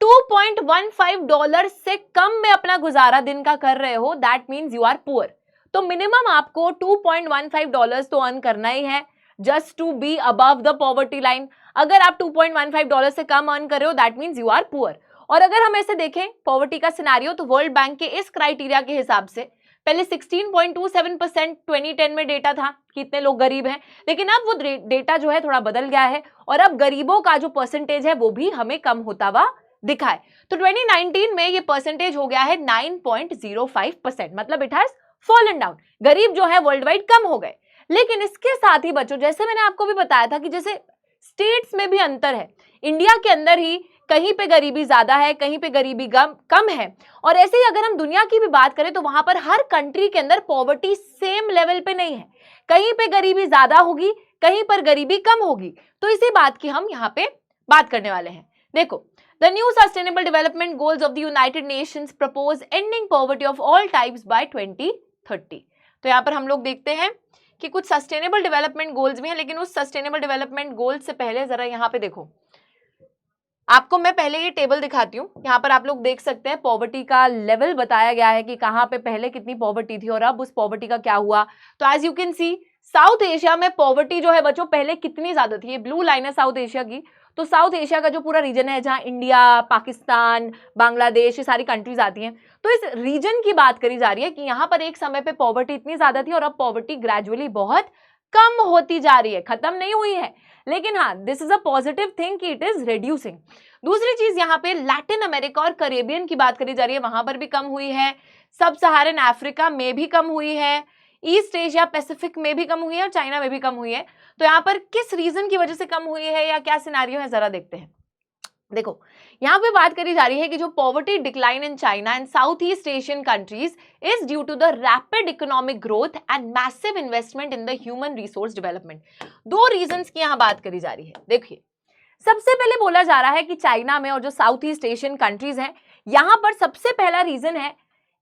[SPEAKER 1] $2.15 से कम में अपना गुजारा दिन का कर रहे हो, that means you are poor. तो मिनिमम आपको $2.15 तो अर्न करना ही है just to be above the poverty line. अगर आप $2.15 से कम अर्न कर रहे हो, that means you are poor. और अगर हम ऐसे देखें पॉवर्टी का सिनेरियो, तो वर्ल्ड बैंक के इस क्राइटेरिया के हिसाब से पहले 16.27% 2010 में डेटा था कि इतने लोग गरीब हैं, लेकिन अब वो डेटा जो है थोड़ा बदल गया है और अब गरीबों का जो परसेंटेज है वो भी हमें कम होता हुआ दिखा है। तो 2019 में ये परसेंटेज हो गया है 9.05%, मतलब इट हैज फॉलन डाउन। गरीब जो है वर्ल्ड वाइड कम हो गए। लेकिन इसके साथ ही बच्चों, जैसे मैंने आपको भी बताया था कि जैसे स्टेट्स में भी अंतर है, इंडिया के अंदर ही कहीं पे गरीबी ज्यादा है, कहीं पे गरीबी कम है, और ऐसे ही अगर हम दुनिया की भी बात करें तो वहां पर हर कंट्री के अंदर पॉवर्टी सेम लेवल पे नहीं है। कहीं पे गरीबी ज्यादा होगी, कहीं पर गरीबी कम होगी। तो इसी बात की हम यहाँ पे बात करने वाले हैं। देखो, the new sustainable development goals of the United Nations propose ending poverty of all types by 2030। तो यहाँ पर हम लोग देखते हैं कि कुछ सस्टेनेबल डेवलपमेंट गोल्स भी हैं, लेकिन उस सस्टेनेबल डेवलपमेंट गोल्स से पहले जरा यहाँ पे देखो, आपको मैं पहले ये टेबल दिखाती हूँ। यहाँ पर आप लोग देख सकते हैं पॉवर्टी का लेवल बताया गया है कि कहाँ पे पहले कितनी पॉवर्टी थी और अब उस पॉवर्टी का क्या हुआ। तो as you can see, South Asia में पॉवर्टी जो है बच्चों पहले कितनी ज्यादा थी। ये ब्लू लाइन है साउथ एशिया की। तो साउथ एशिया का जो पूरा रीजन है जहाँ इंडिया, पाकिस्तान, बांग्लादेश, ये सारी कंट्रीज आती हैं, तो इस रीजन की बात करी जा रही है कि यहाँ पर एक समय पे पॉवर्टी इतनी ज्यादा थी और अब पॉवर्टी ग्रेजुअली बहुत कम होती जा रही है, खत्म नहीं हुई है। लेकिन हाँ, this is a positive thing कि इट इज रिड्यूसिंग। दूसरी चीज, यहाँ पे लैटिन अमेरिका और कैरेबियन की बात करी जा रही है, वहां पर भी कम हुई है। सब सहारन अफ्रीका में भी कम हुई है, ईस्ट एशिया पैसिफिक में भी कम हुई है और चाइना में भी कम हुई है। तो यहाँ पर किस रीजन की वजह से कम हुई है या क्या सिनेरियो है, जरा देखते हैं। देखो, यहाँ पे बात करी जा रही है कि जो poverty decline in China and South East Asian countries is due to the rapid economic growth and massive investment in the human resource development. दो रीजंस की यहाँ बात करी जा रही है। देखिए, सबसे पहले बोला जा रहा है कि चाइना में और जो साउथ ईस्ट एशियन कंट्रीज हैं, यहाँ पर सबसे पहला रीजन है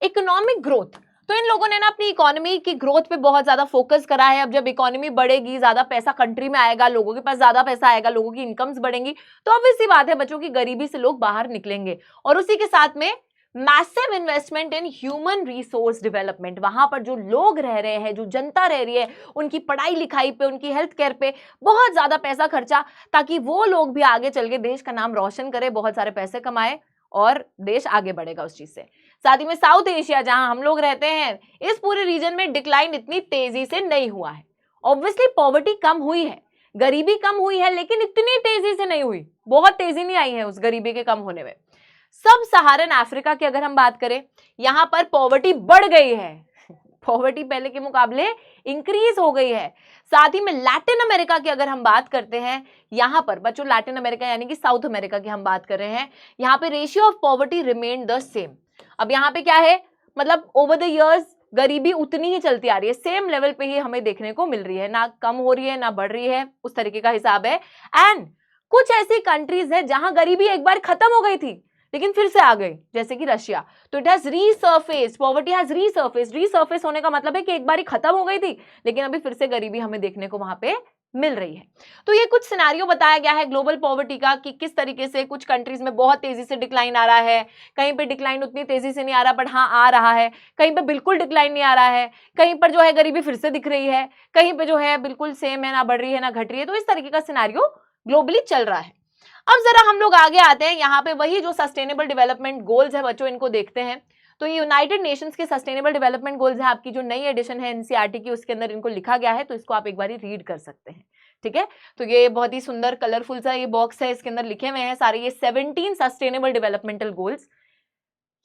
[SPEAKER 1] इकोनॉमिक ग्रोथ। तो इन लोगों ने ना अपनी इकोनॉमी की ग्रोथ पे बहुत ज्यादा फोकस करा है। अब जब इकोनॉमी बढ़ेगी, ज्यादा पैसा कंट्री में आएगा, लोगों के पास ज्यादा पैसा आएगा, लोगों की इनकम्स बढ़ेंगी, तो ऑब्वियस सी बात है बच्चों की गरीबी से लोग बाहर निकलेंगे। और उसी के साथ में massive investment in human resource development, वहां पर जो लोग रह रहे हैं, जो जनता रह रही है, उनकी पढ़ाई लिखाई पे, उनकी हेल्थ केयर पे बहुत ज्यादा पैसा खर्चा, ताकि वो लोग भी आगे चल के देश का नाम रोशन करे, बहुत सारे पैसे कमाए और देश आगे बढ़ेगा उस चीज से। साथ ही में साउथ एशिया जहां हम लोग रहते हैं, इस पूरे रीजन में डिक्लाइन इतनी तेजी से नहीं हुआ है। ऑब्वियसली पॉवर्टी कम हुई है, गरीबी कम हुई है, लेकिन इतनी तेजी से नहीं हुई, बहुत तेजी नहीं आई है उस गरीबी के कम होने में। सब सहारन अफ्रीका की अगर हम बात करें, यहां पर पॉवर्टी बढ़ गई है, पॉवर्टी पहले के मुकाबले इंक्रीज हो गई है। साथ ही में लैटिन अमेरिका की अगर हम बात करते हैं, यहां पर बच्चों लैटिन अमेरिका यानी कि साउथ अमेरिका की हम बात कर रहे हैं, यहां पे ratio of poverty remain the same. अब यहाँ पे क्या है, मतलब ओवर द इयर्स गरीबी उतनी ही चलती आ रही है, सेम लेवल पे ही हमें देखने को मिल रही है, ना कम हो रही है ना बढ़ रही है, उस तरीके का हिसाब है। एंड कुछ ऐसी कंट्रीज है जहां गरीबी एक बार खत्म हो गई थी लेकिन फिर से आ गई, जैसे कि रशिया। तो इट हैज रीसर्फेस्ड, पॉवर्टी हैज रीसर्फेस्ड। रीसर्फेस होने का मतलब है कि एक बार ही खत्म हो गई थी लेकिन अभी फिर से गरीबी हमें देखने को वहां पे मिल रही है। तो ये कुछ सिनेरियो बताया गया है ग्लोबल पॉवर्टी का कि किस तरीके से कुछ कंट्रीज में बहुत तेजी से डिक्लाइन आ रहा है, कहीं पे डिक्लाइन उतनी तेजी से नहीं आ रहा बट हाँ आ रहा है, कहीं पे बिल्कुल डिक्लाइन नहीं आ रहा है, कहीं पर जो है गरीबी फिर से दिख रही है, कहीं पे जो है बिल्कुल सेम है, ना बढ़ रही है ना घट रही है। तो इस तरीके का सिनेरियो ग्लोबली चल रहा है। अब जरा हम लोग आगे आते हैं, यहाँ पे वही जो सस्टेनेबल डेवलपमेंट गोल्स है बच्चों, इनको देखते हैं। तो ये यूनाइटेड नेशंस के सस्टेनेबल डेवलपमेंट गोल्स है, आपकी जो नई एडिशन है एनसीईआरटी की, उसके अंदर इनको लिखा गया है, तो इसको आप एक बार रीड कर सकते हैं। ठीक है, तो ये बहुत ही सुंदर कलरफुल सा ये बॉक्स है, इसके अंदर लिखे हुए हैं सारे ये 17 सस्टेनेबल डेवलपमेंटल गोल्स।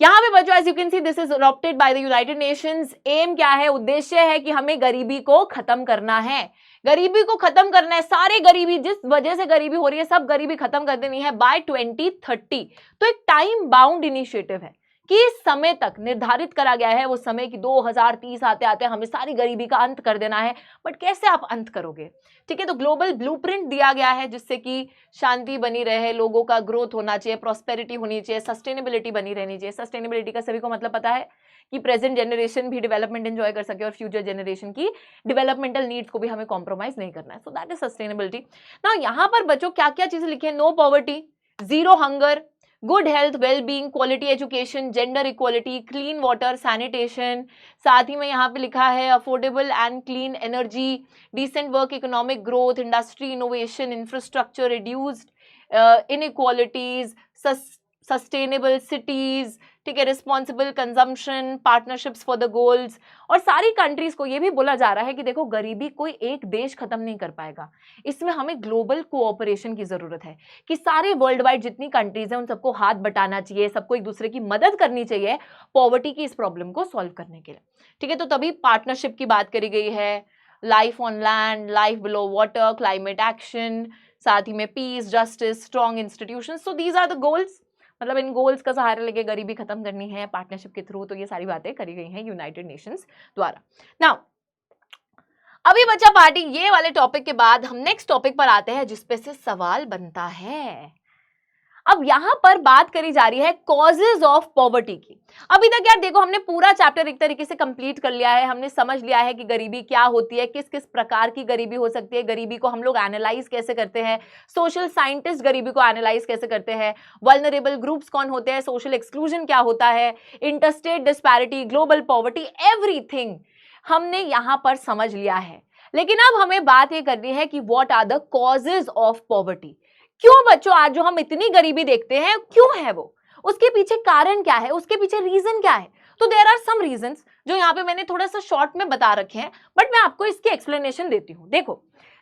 [SPEAKER 1] यहाँ पे बच्चों as you can see this is adopted by the United Nations. Aim क्या है, उद्देश्य है कि हमें गरीबी को खत्म करना है, गरीबी को खत्म करना है, सारे गरीबी जिस वजह से गरीबी हो रही है सब गरीबी खत्म कर देनी है बाय 2030। तो एक टाइम बाउंड इनिशिएटिव है कि इस समय तक निर्धारित करा गया है, वो समय कि 2030 आते आते हमें सारी गरीबी का अंत कर देना है। बट कैसे आप अंत करोगे? ठीक है, तो ग्लोबल ब्लूप्रिंट दिया गया है जिससे कि शांति बनी रहे, लोगों का ग्रोथ होना चाहिए, प्रॉस्पेरिटी होनी चाहिए, सस्टेनेबिलिटी बनी रहनी चाहिए। सस्टेनेबिलिटी का सभी को मतलब पता है कि प्रेजेंट जनरेशन भी डेवलपमेंट एंजॉय कर सके और फ्यूचर जनरेशन की डेवलपमेंटल नीड्स को भी हमें कॉम्प्रोमाइज नहीं करना है। So that is sustainability. ना यहाँ पर बच्चों क्या क्या चीजें लिखी है, no poverty, zero hunger, good health, well being, quality education, gender equality, clean water, sanitation. साथ ही में यहाँ पे लिखा है affordable and clean energy, decent work, economic growth, industry innovation, infrastructure, reduced inequalities, sustainable cities, ठीक है, responsible consumption, partnerships for the goals. और सारी कंट्रीज को ये भी बोला जा रहा है कि देखो गरीबी कोई एक देश खत्म नहीं कर पाएगा, इसमें हमें ग्लोबल कोऑपरेशन की जरूरत है कि सारे वर्ल्ड वाइड जितनी कंट्रीज हैं उन सबको हाथ बटाना चाहिए, सबको एक दूसरे की मदद करनी चाहिए पॉवर्टी की इस प्रॉब्लम को सॉल्व करने के लिए, ठीक है। तो तभी पार्टनरशिप की बात करी गई है, life on land, life below water, climate action, साथ ही में peace, justice, strong institutions. So these are the goals, मतलब इन गोल्स का सहारा लेके गरीबी खत्म करनी है पार्टनरशिप के थ्रू। तो ये सारी बातें करी गई हैं यूनाइटेड नेशंस द्वारा। नाउ अभी बचा पार्टी ये वाले टॉपिक के बाद हम नेक्स्ट टॉपिक पर आते हैं जिसपे से सवाल बनता है। अब यहां पर बात करी जा रही है कॉजेज ऑफ पॉवर्टी की। अभी तक यार देखो हमने पूरा चैप्टर एक तरीके से कंप्लीट कर लिया है, हमने समझ लिया है कि गरीबी क्या होती है, किस किस प्रकार की गरीबी हो सकती है, गरीबी को हम लोग एनालाइज कैसे करते हैं, सोशल साइंटिस्ट गरीबी को एनालाइज कैसे करते हैं, वल्नरेबल ग्रुप्स कौन होते हैं, सोशल एक्सक्लूजन क्या होता है, interstate disparity, global poverty, everything हमने यहां पर समझ लिया है। लेकिन अब हमें बात यह करनी है कि what are the causes of poverty. क्यों बच्चों आज जो हम इतनी गरीबी देखते हैं क्यों है वो, उसके पीछे कारण क्या है, उसके पीछे रीजन क्या है। तो देयर आर सम रीजंस जो यहाँ पे मैंने थोड़ा सा शॉर्ट में बता रखे हैं, बट मैं आपको इसकी एक्सप्लेनेशन देती हूँ। देखो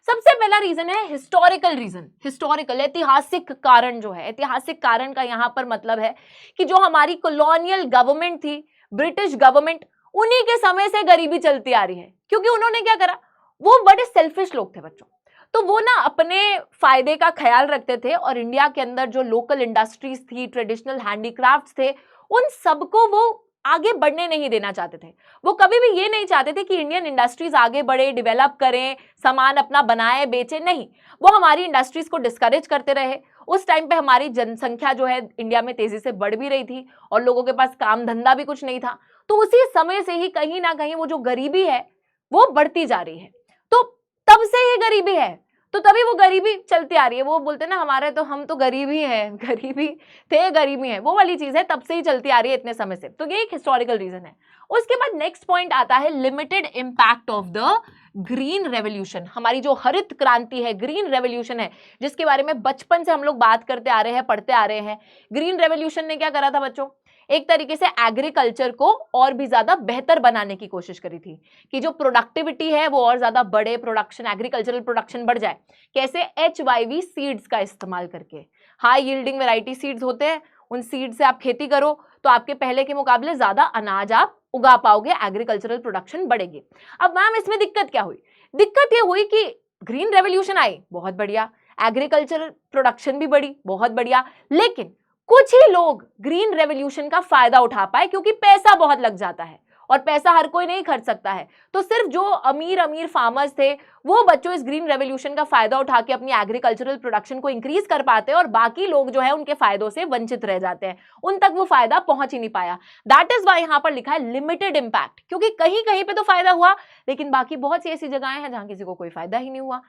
[SPEAKER 1] सबसे पहला रीजन है हिस्टोरिकल रीजन, हिस्टोरिकल ऐतिहासिक कारण जो है। ऐतिहासिक कारण का यहाँ पर मतलब है कि जो हमारी कॉलोनियल गवर्नमेंट थी, ब्रिटिश गवर्नमेंट, उन्हीं के समय से गरीबी चलती आ रही है। क्योंकि उन्होंने क्या करा, वो बड़े सेल्फिश लोग थे बच्चों, तो वो ना अपने फायदे का ख्याल रखते थे और इंडिया के अंदर जो लोकल इंडस्ट्रीज थी, ट्रेडिशनल हैंडीक्राफ्ट्स थे, उन सबको वो आगे बढ़ने नहीं देना चाहते थे। वो कभी भी ये नहीं चाहते थे कि इंडियन इंडस्ट्रीज आगे बढ़े, डेवलप करें, सामान अपना बनाए बेचे, नहीं, वो हमारी इंडस्ट्रीज को डिस्करेज करते रहे। उस टाइम पे हमारी जनसंख्या जो है इंडिया में तेजी से बढ़ भी रही थी और लोगों के पास काम धंधा भी कुछ नहीं था। तो उसी समय से ही कहीं ना कहीं वो जो गरीबी है वो बढ़ती जा रही है। तो तब से ही गरीबी है, तो तभी वो गरीबी चलती आ रही है। वो बोलते ना हमारे तो हम तो गरीब ही हैं, गरीबी थे गरीबी है, वो वाली चीज है, तब से ही चलती आ रही है इतने समय से। तो ये एक हिस्टोरिकल रीजन है। उसके बाद नेक्स्ट पॉइंट आता है limited impact of the green revolution. हमारी जो हरित क्रांति है, ग्रीन रेवोल्यूशन है, जिसके बारे में बचपन से हम लोग बात करते आ रहे हैं, पढ़ते आ रहे हैं। ग्रीन रेवोल्यूशन ने क्या करा था बच्चों, एक तरीके से एग्रीकल्चर को और भी ज्यादा बेहतर बनाने की कोशिश करी थी कि जो प्रोडक्टिविटी है वो और ज्यादा बढ़े, प्रोडक्शन, एग्रीकल्चरल प्रोडक्शन बढ़ जाए। कैसे, HYV सीड्स का इस्तेमाल करके। हाई यील्डिंग वैरायटी सीड्स होते हैं, उन सीड से आप खेती करो तो आपके पहले के मुकाबले ज्यादा अनाज आप उगा पाओगे, एग्रीकल्चरल प्रोडक्शन बढ़ेगी। अब मैम इसमें दिक्कत क्या हुई, दिक्कत ये हुई कि ग्रीन रेवोल्यूशन आई, बहुत बढ़िया, एग्रीकल्चरल प्रोडक्शन भी बढ़ी, बहुत बढ़िया, लेकिन कुछ ही लोग ग्रीन रेवोल्यूशन का फायदा उठा पाए क्योंकि पैसा बहुत लग जाता है और पैसा हर कोई नहीं खर्च सकता है। तो सिर्फ जो अमीर अमीर फार्मर्स थे वो बच्चों इस ग्रीन रेवोल्यूशन का फायदा उठा के अपनी एग्रीकल्चरल प्रोडक्शन को इंक्रीज कर पाते हैं और बाकी लोग जो है उनके फायदों से वंचित रह जाते हैं, उन तक वो फायदा पहुंच ही नहीं पाया। दैट इज वाई यहां पर लिखा है लिमिटेड इंपैक्ट, क्योंकि कहीं कहीं पे तो फायदा हुआ लेकिन बाकी बहुत सी ऐसी जगहें हैं जहां किसी को कोई फायदा ही नहीं हुआ।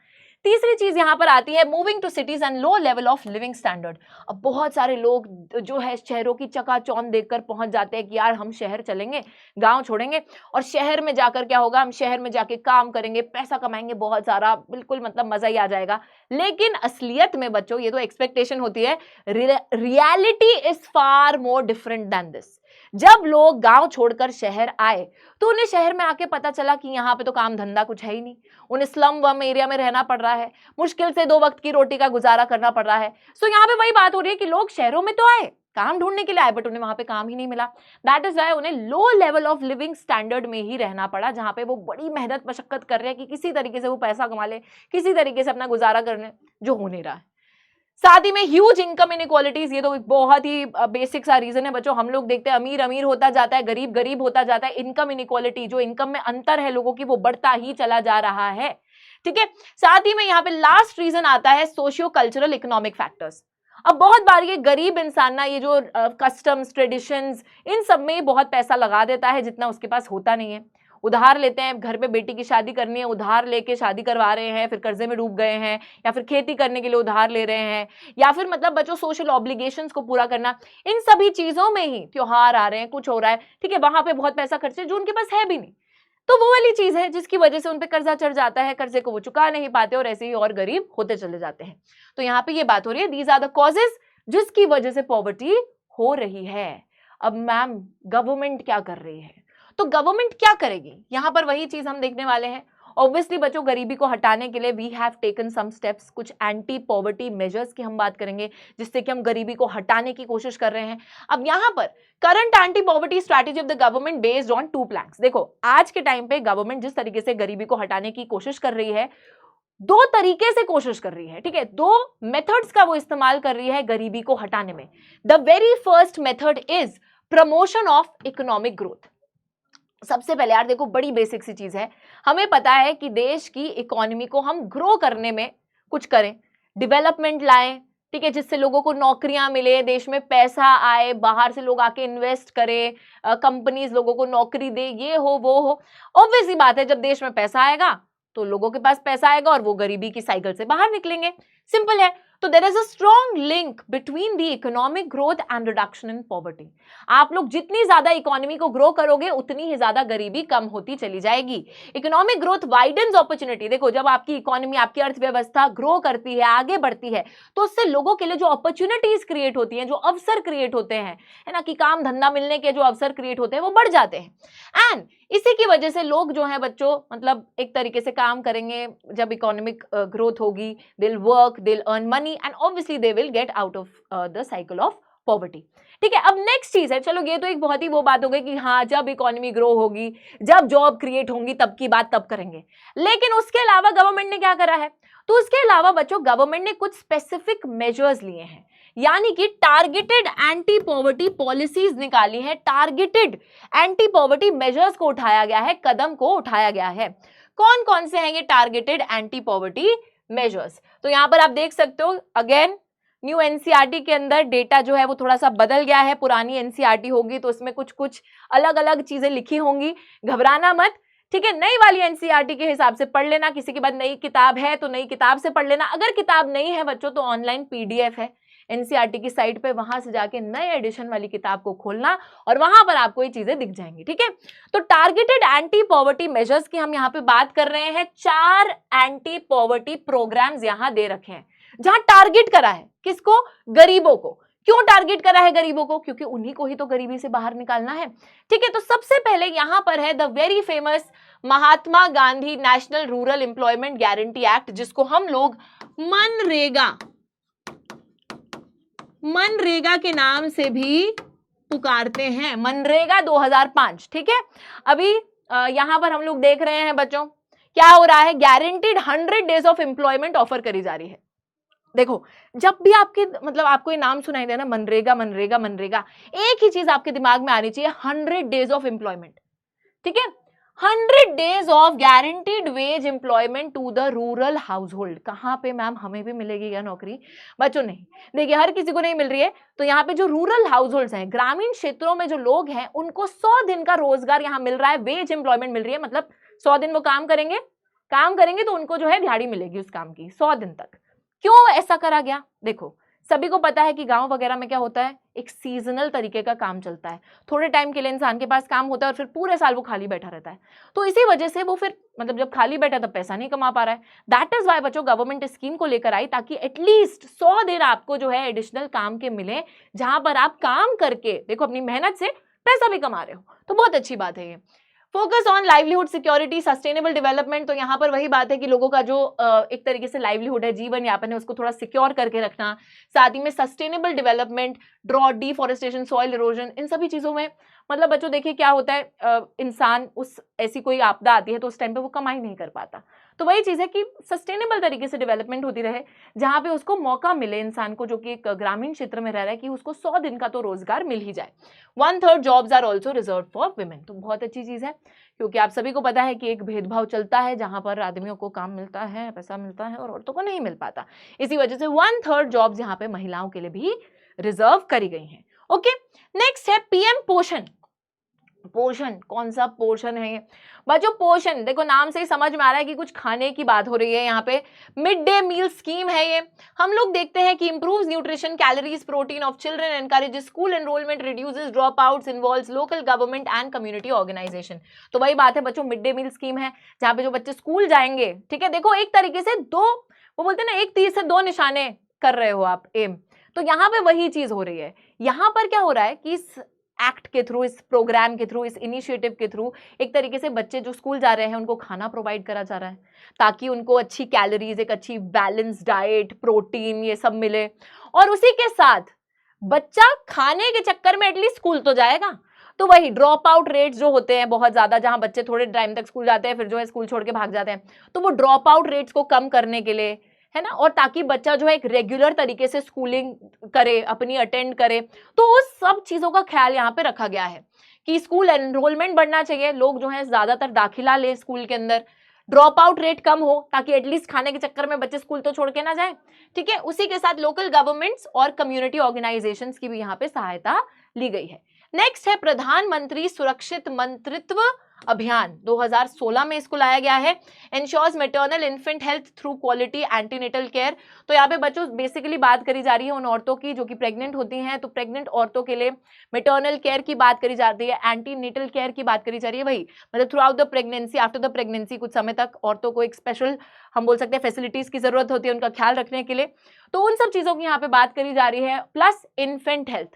[SPEAKER 1] तीसरी चीज यहां पर आती है moving to cities and low level of living standard. अब बहुत सारे लोग जो है शहरों की चकाचौंध देखकर पहुंच जाते हैं कि यार हम शहर चलेंगे, गांव छोड़ेंगे और शहर में जाकर क्या होगा, हम शहर में जाके काम करेंगे, पैसा कमाएंगे बहुत सारा, बिल्कुल मतलब मजा ही आ जाएगा। लेकिन असलियत में बच्चों ये तो एक्सपेक्टेशन होती है, reality is far more different than this. जब लोग गांव छोड़कर शहर आए तो उन्हें शहर में आके पता चला कि यहाँ पे तो काम धंधा कुछ है ही नहीं, उन्हें स्लम वम एरिया में रहना पड़ रहा है, मुश्किल से 2 वक्त की रोटी का गुजारा करना पड़ रहा है। सो यहाँ पे वही बात हो रही है कि लोग शहरों में तो आए, काम ढूंढने के लिए आए, बट उन्हें वहां पे काम ही नहीं मिला। दैट इज वाई उन्हें लो लेवल ऑफ लिविंग स्टैंडर्ड में ही रहना पड़ा, जहां पे वो बड़ी मेहनत मशक्कत कर रहे हैं कि किसी तरीके से वो पैसा कमा ले, किसी तरीके से अपना गुजारा करने, जो हो नहीं रहा है। साथ ही में ह्यूज इनकम इनइक्वालिटीज, ये तो एक बहुत ही बेसिक सा रीजन है बच्चों। हम लोग देखते हैं अमीर अमीर होता जाता है, गरीब गरीब होता जाता है। इनकम इनइक्वालिटी, जो इनकम में अंतर है लोगों की, वो बढ़ता ही चला जा रहा है, ठीक है। साथ ही में यहाँ पे लास्ट रीजन आता है सोशियो कल्चरल इकोनॉमिक फैक्टर्स। अब बहुत बार ये गरीब इंसान ना ये जो कस्टम्स, ट्रेडिशंस, इन सब में बहुत पैसा लगा देता है जितना उसके पास होता नहीं है। उधार लेते हैं, घर पे बेटी की शादी करनी है, उधार लेके शादी करवा रहे हैं, फिर कर्जे में डूब गए हैं, या फिर खेती करने के लिए उधार ले रहे हैं, या फिर मतलब बच्चों सोशल ऑब्लिगेशंस को पूरा करना, इन सभी चीजों में ही त्योहार आ रहे हैं, कुछ हो रहा है, ठीक है, वहां पे बहुत पैसा खर्चे जो उनके पास है भी नहीं। तो वो वाली चीज है जिसकी वजह से उन पे कर्जा चढ़ जाता है, कर्जे को वो चुका नहीं पाते और ऐसे ही और गरीब होते चले जाते हैं। तो यहाँ पे ये बात हो रही है, दीज आर द कॉजेज जिसकी वजह से पॉवर्टी हो रही है। अब मैम गवर्नमेंट क्या कर रही है, तो गवर्नमेंट क्या करेगी, यहां पर वही चीज हम देखने वाले हैं। ऑब्वियसली बच्चों गरीबी को हटाने के लिए we have taken some steps, कुछ एंटी पॉवर्टी मेजर्स की हम बात करेंगे जिससे कि हम गरीबी को हटाने की कोशिश कर रहे हैं। अब यहां पर current anti poverty strategy of the government based on 2 planks. देखो आज के टाइम पे गवर्नमेंट जिस तरीके से गरीबी को हटाने की कोशिश कर रही है, 2 तरीके से कोशिश कर रही है, ठीक है, 2 मेथड्स का वो इस्तेमाल कर रही है गरीबी को हटाने में। The very first method is promotion of economic growth. सबसे पहले यार देखो बड़ी बेसिक सी चीज है, हमें पता है कि देश की इकोनॉमी को हम ग्रो करने में कुछ करें, डेवलपमेंट लाएं, ठीक है, जिससे लोगों को नौकरियां मिले, देश में पैसा आए, बाहर से लोग आके इन्वेस्ट करें, कंपनीज लोगों को नौकरी दे, ये हो वो हो। ऑब्वियसली बात है जब देश में पैसा आएगा तो लोगों के पास पैसा आएगा और वो गरीबी की साइकिल से बाहर निकलेंगे, सिंपल है। तो there is a strong link between the economic growth and reduction in poverty. आप लोग जितनी ज्यादा इकोनॉमी को ग्रो करोगे उतनी ही ज्यादा गरीबी कम होती चली जाएगी। Economic growth widens opportunity. देखो जब आपकी इकोनॉमी, आपकी अर्थव्यवस्था ग्रो करती है, आगे बढ़ती है, तो उससे लोगों के लिए जो अपॉर्चुनिटीज क्रिएट होती हैं, जो अवसर क्रिएट होते हैं, है ना, कि काम धंधा मिलने के जो अवसर क्रिएट होते हैं वो बढ़ जाते हैं। एंड इसी की वजह से लोग जो है बच्चों मतलब एक तरीके से काम करेंगे। जब इकोनॉमिक ग्रोथ होगी, they will work, they will earn money and obviously they will get out of the cycle of poverty, ठीक है। अब नेक्स्ट चीज है, चलो ये तो एक बहुत ही वो बात हो गई कि हाँ जब इकोनॉमी ग्रो होगी, जब जॉब क्रिएट होंगी तब की बात तब करेंगे। लेकिन उसके अलावा गवर्नमेंट ने क्या करा है, तो उसके अलावा बच्चों गवर्नमेंट ने कुछ स्पेसिफिक मेजर्स लिए हैं, यानी कि टारगेटेड एंटी पॉवर्टी पॉलिसीज निकाली है, टारगेटेड एंटी पॉवर्टी मेजर्स को उठाया गया है, कदम को उठाया गया है। कौन कौन से हैं ये टारगेटेड एंटी पॉवर्टी मेजर्स, तो यहां पर आप देख सकते हो अगेन न्यू एनसीईआरटी के अंदर डेटा जो है वो थोड़ा सा बदल गया है। पुरानी एनसीईआरटी होगी तो उसमें कुछ कुछ अलग अलग चीजें लिखी होंगी, घबराना मत, ठीक है। नई वाली एनसीईआरटी के हिसाब से पढ़ लेना, किसी के पास नई किताब है तो नई किताब से पढ़ लेना, अगर किताब नहीं है बच्चों तो ऑनलाइन पीडीएफ है एनसीईआरटी की साइट पे, वहां से जाके नए एडिशन वाली किताब को खोलना और वहां पर आपको ये चीजें दिख जाएंगी, ठीक है। तो टारगेटेड एंटी पॉवर्टी मेजर्स की हम यहाँ पे बात कर रहे हैं। 4 एंटी पॉवर्टी प्रोग्राम्स यहां दे रखे हैं जहां टारगेट करा है किसको, गरीबों को। क्यों टारगेट करा है गरीबों को, क्योंकि उन्हीं को ही तो गरीबी से बाहर निकालना है, ठीक है। तो सबसे पहले यहां पर है the very famous Mahatma Gandhi national rural employment guarantee act, जिसको हम लोग मनरेगा के नाम से भी पुकारते हैं, मनरेगा 2005, ठीक है। अभी यहां पर हम लोग देख रहे हैं बच्चों क्या हो रहा है, guaranteed 100 days of employment offer करी जा रही है। देखो जब भी आपके मतलब आपको ये नाम सुनाई दे ना मनरेगा मनरेगा मनरेगा, एक ही चीज आपके दिमाग में आनी चाहिए, 100 डेज ऑफ एम्प्लॉयमेंट, ठीक है। 100 days of guaranteed wage employment to the rural household. कहां पे मैम, हमें भी मिलेगी क्या नौकरी, बच्चों नहीं, देखिए हर किसी को नहीं मिल रही है। तो यहाँ पे जो रूरल हाउस होल्ड हैं, ग्रामीण क्षेत्रों में जो लोग हैं, उनको 100 दिन का रोजगार यहाँ मिल रहा है, वेज एम्प्लॉयमेंट मिल रही है, मतलब 100 दिन वो काम करेंगे तो उनको जो है दिहाड़ी मिलेगी उस काम की 100 दिन तक। क्यों ऐसा करा गया, देखो सभी को पता है कि गांव वगैरह में क्या होता है, एक सीजनल तरीके का काम चलता है, थोड़े टाइम के लिए इंसान के पास काम होता है और फिर पूरे साल वो खाली बैठा रहता है। तो इसी वजह से वो फिर मतलब जब खाली बैठा तब पैसा नहीं कमा पा रहा है। दैट इज वाई बच्चों गवर्नमेंट स्कीम को लेकर आई, ताकि एटलीस्ट 100 दिन आपको जो है एडिशनल काम के मिले, जहां पर आप काम करके देखो अपनी मेहनत से पैसा भी कमा रहे हो, तो बहुत अच्छी बात है ये। Focus on livelihood security sustainable development, तो यहाँ पर वही बात है कि लोगों का जो एक तरीके से लाइवलीहुड है, जीवन यापन है, उसको थोड़ा सिक्योर करके रखना, साथ ही में sustainable development, drought, deforestation, soil erosion, इन सभी चीजों में मतलब बच्चों देखिए क्या होता है, इंसान उस ऐसी कोई आपदा आती है तो उस टाइम पे वो कमाई नहीं कर पाता। तो वही चीज है कि सस्टेनेबल तरीके से डेवलपमेंट होती रहे, जहां पे उसको मौका मिले इंसान को जो कि एक ग्रामीण क्षेत्र में रह रहा है, कि उसको 100 दिन का तो रोजगार मिल ही जाए। 1/3 jobs are also reserve for women, तो बहुत अच्छी चीज है, क्योंकि आप सभी को पता है कि एक भेदभाव चलता है जहां पर आदमियों को काम मिलता है, पैसा मिलता है और औरतों को नहीं मिल पाता। इसी वजह से 1/3 जॉब्स यहाँ पे महिलाओं के लिए भी रिजर्व करी गई हैं। ओके, नेक्स्ट है पीएम पोषण। पोषण, कौन सा पोषण है ये बच्चों, पोषण देखो नाम से ही समझ में आ रहा है कि कुछ खाने की बात हो रही है। यहाँ पे मिड डे मील स्कीम है ये। हम लोग देखते हैं कि improves nutrition, calories, protein of children, encourages school enrolment, reduces drop outs, involves local government and community organisation. तो वही बात है बच्चों, मिड डे मील स्कीम है जहाँ पे जो बच्चे स्कूल जाएंगे, ठीक है, देखो एक तरीके से वो बोलते हैं ना, एक तीर से 2 निशाने कर रहे हो आप एम, तो यहाँ पे वही चीज हो रही है। यहाँ पर क्या हो रहा है कि इस एक्ट के थ्रू, इस प्रोग्राम के थ्रू, इस इनिशिएटिव के थ्रू एक तरीके से बच्चे जो स्कूल जा रहे हैं उनको खाना प्रोवाइड करा जा रहा है, ताकि उनको अच्छी कैलोरीज, एक अच्छी बैलेंस डाइट, प्रोटीन, ये सब मिले। और उसी के साथ बच्चा खाने के चक्कर में एटलीस्ट स्कूल तो जाएगा। तो वही ड्रॉप आउट रेट्स जो होते हैं बहुत ज्यादा, जहां बच्चे थोड़े टाइम तक स्कूल जाते हैं फिर जो है स्कूल छोड़ के भाग जाते हैं, तो वो ड्रॉप आउट रेट्स को कम करने के लिए, है ना, और ताकि बच्चा जो है एक रेगुलर तरीके से स्कूलिंग करे, अपनी अटेंड करे, तो उस सब चीजों का ख्याल यहाँ पे रखा गया है कि स्कूल एनरोलमेंट बढ़ना चाहिए, लोग जो है ज्यादातर दाखिला ले स्कूल के अंदर, ड्रॉप आउट रेट कम हो, ताकि एटलीस्ट खाने के चक्कर में बच्चे स्कूल तो छोड़ के ना जाए। ठीक है, उसी के साथ लोकल गवर्नमेंट्स और कम्युनिटी ऑर्गेनाइजेशंस की भी यहाँ पे सहायता ली गई है। नेक्स्ट है प्रधानमंत्री सुरक्षित मंत्रित्व अभियान, 2016 में इसको लाया गया है। Ensures maternal infant health through quality antenatal care. तो यहाँ पे बच्चों बेसिकली बात करी जा रही है उन औरतों की जो कि प्रेग्नेंट होती हैं, तो प्रेग्नेंट औरतों के लिए मैटरनल केयर की बात करी जा रही है, एंटीनेटल केयर की बात करी जा रही है। वही मतलब through out the pregnancy, after the pregnancy कुछ समय तक औरतों को एक स्पेशल, हम बोल सकते हैं, फैसिलिटीज की जरूरत होती है उनका ख्याल रखने के लिए। तो उन सब चीजों की यहाँ पे बात करी जा रही है। प्लस इन्फेंट हेल्थ,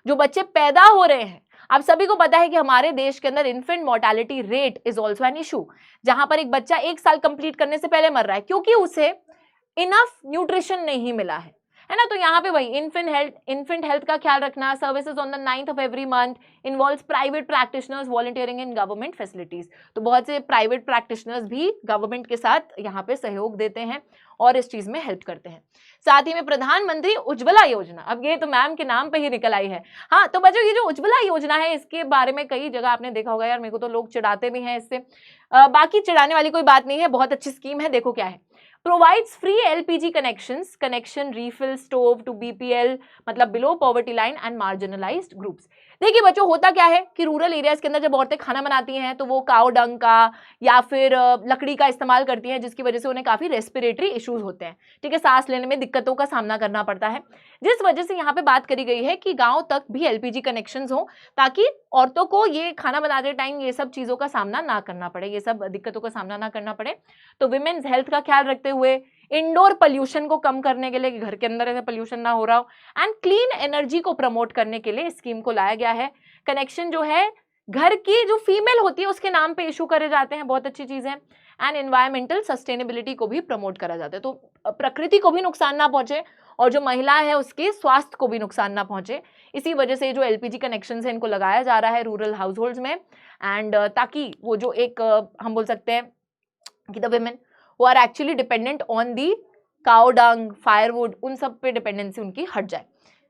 [SPEAKER 1] जो बच्चे पैदा हो रहे हैं, आप सभी को पता है कि हमारे देश के अंदर infant mortality rate is also an issue, जहां पर एक बच्चा 1 साल कंप्लीट करने से पहले मर रहा है क्योंकि उसे इनफ न्यूट्रिशन नहीं मिला है ना। तो यहाँ पे वही इन्फेंट हेल्थ का ख्याल रखना। Services on the 9th of every month involves private practitioners volunteering in government facilities. तो बहुत से प्राइवेट प्रैक्टिशनर्स भी गवर्नमेंट के साथ यहाँ पे सहयोग देते हैं और इस चीज में हेल्प करते हैं। साथ ही में प्रधानमंत्री उज्ज्वला योजना, अब ये तो मैम के नाम पे ही निकल आई है। हाँ, तो बच्चों ये जो उज्ज्वला योजना है इसके बारे में कई जगह आपने देखा होगा, यार मेरे को तो लोग चिढ़ाते भी हैं इससे, बाकी चिढ़ाने वाली कोई बात नहीं है, बहुत अच्छी स्कीम है। देखो क्या है, provides free LPG connections, connection refill stove to BPL, मतलब below poverty line and marginalized groups। देखिए बच्चों, होता क्या है कि रूरल एरियाज के अंदर जब औरतें खाना बनाती हैं तो वो काऊ डंग का या फिर लकड़ी का इस्तेमाल करती हैं, जिसकी वजह से उन्हें काफी रेस्पिरेटरी इश्यूज होते हैं। ठीक है, सांस लेने में दिक्कतों का सामना करना पड़ता है, जिस वजह से यहाँ पे बात करी गई है कि गांव तक भी LPG कनेक्शंस हो, ताकि औरतों को ये खाना बनाते टाइम ये सब चीजों का सामना ना करना पड़े, ये सब दिक्कतों का सामना ना करना पड़े। तो विमेन्स हेल्थ का ख्याल रखते हुए, इंडोर पोल्यूशन को कम करने के लिए कि घर के अंदर ऐसा पोल्यूशन ना हो रहा हो, एंड क्लीन एनर्जी को प्रमोट करने के लिए स्कीम को लाया गया है। कनेक्शन जो है घर की जो फीमेल होती है उसके नाम पे इशू करे जाते हैं, बहुत अच्छी चीज है। एंड एनवायरमेंटल सस्टेनेबिलिटी को भी प्रमोट करा जाता है, तो प्रकृति को भी नुकसान ना पहुंचे और जो महिला है उसके स्वास्थ्य को भी नुकसान ना पहुंचे। इसी वजह से जो LPG कनेक्शन है इनको लगाया जा रहा है रूरल हाउस होल्ड में, एंड ताकि वो जो एक हम बोल सकते हैं कि the women who are actually dependent on the cow dung, firewood, उन सब पे डिपेंडेंसी उनकी हट जाए।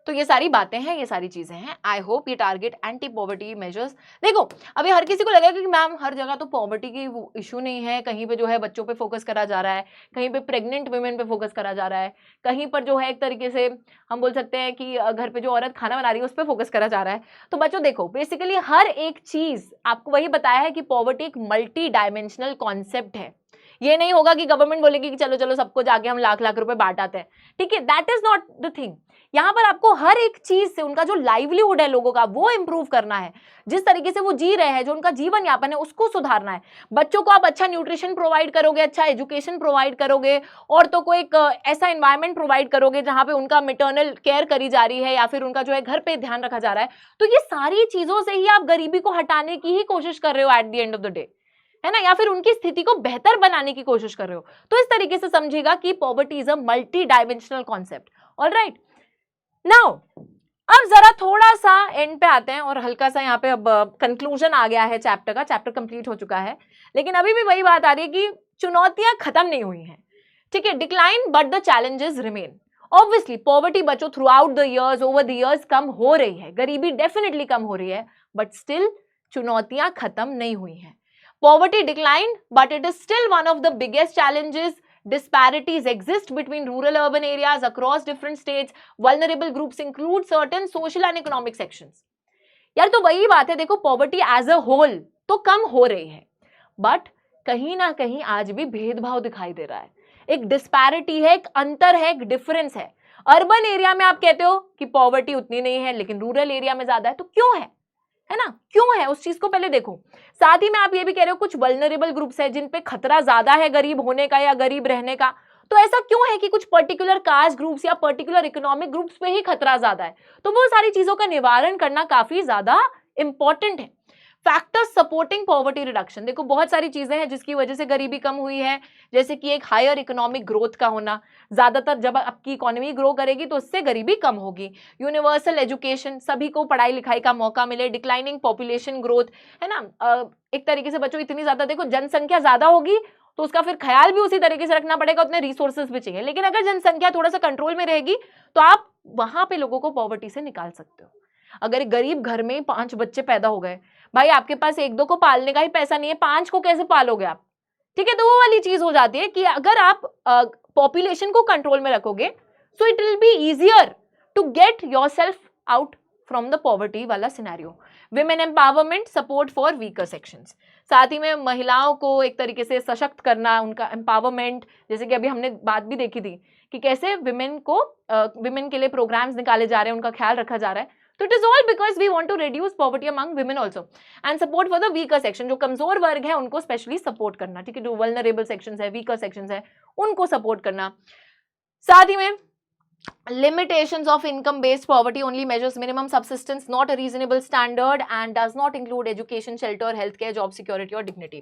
[SPEAKER 1] तो ये सारी बातें हैं, ये सारी चीजें हैं। आई होप ये टारगेट एंटी पॉवर्टी मेजर्स। देखो अभी हर किसी को लगेगा कि मैम हर जगह तो पॉवर्टी की इशू नहीं है, कहीं पे जो है बच्चों पे फोकस करा जा रहा है, कहीं पे प्रेग्नेंट वुमेन पे फोकस करा जा रहा है, कहीं पर जो है एक तरीके से हम बोल सकते हैं कि घर पे जो औरत खाना बना रही है उस पर फोकस करा जा रहा है। तो बच्चों देखो, बेसिकली हर एक चीज आपको वही बताया है कि पॉवर्टी एक मल्टी डायमेंशनल कॉन्सेप्ट है। ये नहीं होगा कि गवर्नमेंट बोलेगी कि चलो चलो सबको जाके हम लाख लाख रुपए बांट आते हैं, ठीक है, that is not the thing. यहाँ पर आपको हर एक चीज से उनका जो लाइवलीहुड है लोगों का वो इंप्रूव करना है, जिस तरीके से वो जी रहे हैं, जो उनका जीवन यापन है उसको सुधारना है। बच्चों को आप अच्छा न्यूट्रिशन प्रोवाइड करोगे, अच्छा एजुकेशन प्रोवाइड करोगे, औरतों को एक ऐसा एनवायरनमेंट प्रोवाइड करोगे जहां पे उनका मैटरनल केयर करी जा रही है या फिर उनका जो है घर पे ध्यान रखा जा रहा है, तो ये सारी चीजों से ही आप गरीबी को हटाने की ही कोशिश कर रहे हो at the end of the day, है ना, या फिर उनकी स्थिति को बेहतर बनाने की कोशिश कर रहे हो। तो इस तरीके से समझिएगा कि poverty is a multi dimensional concept. Alright, now अब जरा थोड़ा सा एंड पे आते हैं और हल्का सा यहाँ पे अब कंक्लूजन आ गया है चैप्टर का, चैप्टर कंप्लीट हो चुका है, लेकिन अभी भी वही बात आ रही है कि चुनौतियां खत्म नहीं हुई हैं। ठीक है, decline but the challenges remain. Obviously poverty बच्चों throughout the years, over the years कम हो रही है, गरीबी डेफिनेटली कम हो रही है, बट स्टिल चुनौतियां खत्म नहीं हुई हैं। Poverty declined, but it is still one of the biggest challenges. Disparities exist between rural urban areas across different states. Vulnerable groups include certain social and economic sections. यार तो वही बात है, देखो पॉवर्टी एज अ होल तो कम हो रही है, बट कहीं ना कहीं आज भी भेदभाव दिखाई दे रहा है, एक डिस्पैरिटी है, एक अंतर है, एक डिफरेंस है। अर्बन एरिया में आप कहते हो कि पॉवर्टी उतनी नहीं है, लेकिन रूरल एरिया में ज्यादा है, तो क्यों है ना, क्यों है, उस चीज को पहले देखो। साथ ही में आप ये भी कह रहे हो कुछ वल्नरेबल ग्रुप्स है जिन पे खतरा ज्यादा है गरीब होने का या गरीब रहने का, तो ऐसा क्यों है कि कुछ पर्टिकुलर कास्ट ग्रुप्स या पर्टिकुलर इकोनॉमिक ग्रुप्स पे ही खतरा ज्यादा है? तो वो सारी चीजों का निवारण करना काफी ज्यादा इंपॉर्टेंट है। फैक्टर्स सपोर्टिंग पॉवर्टी रिडक्शन, देखो बहुत सारी चीजें हैं जिसकी वजह से गरीबी कम हुई है, जैसे कि एक हायर इकोनॉमिक ग्रोथ का होना, ज्यादातर जब आपकी इकोनॉमी ग्रो करेगी तो उससे गरीबी कम होगी। यूनिवर्सल एजुकेशन, सभी को पढ़ाई लिखाई का मौका मिले। डिक्लाइनिंग पॉपुलेशन ग्रोथ, है ना, एक तरीके से बच्चों इतनी ज्यादा, देखो जनसंख्या ज्यादा होगी तो उसका फिर ख्याल भी उसी तरीके से रखना पड़ेगा, उतने रिसोर्सेज भी चाहिए। लेकिन अगर जनसंख्या थोड़ा सा कंट्रोल में रहेगी तो आप वहां पे लोगों को पॉवर्टी से निकाल सकते हो। अगर एक गरीब घर में 5 बच्चे पैदा हो गए, भाई आपके पास 1-2 को पालने का ही पैसा नहीं है, 5 को कैसे पालोगे आप? ठीक है, तो वो वाली चीज हो जाती है कि अगर आप पॉपुलेशन को कंट्रोल में रखोगे so it will be easier to get yourself out from the poverty वाला scenario. Women empowerment, support for weaker sections, साथ ही में महिलाओं को एक तरीके से सशक्त करना, उनका एम्पावरमेंट, जैसे कि अभी हमने बात भी देखी थी कि कैसे विमेन के लिए प्रोग्राम्स निकाले जा रहे हैं, उनका ख्याल रखा जा रहा है। तो it is all because we want to reduce poverty among women also and support for the weaker section, जो कमजोर वर्ग है उनको स्पेशली सपोर्ट करना, ठीक है, जो वल्नरेबल सेक्शंस है, वीकर सेक्शंस है, उनको सपोर्ट करना। साथ ही में limitations of income based poverty only measures minimum subsistence, not a reasonable standard and does not include education, shelter, healthcare, job security और dignity।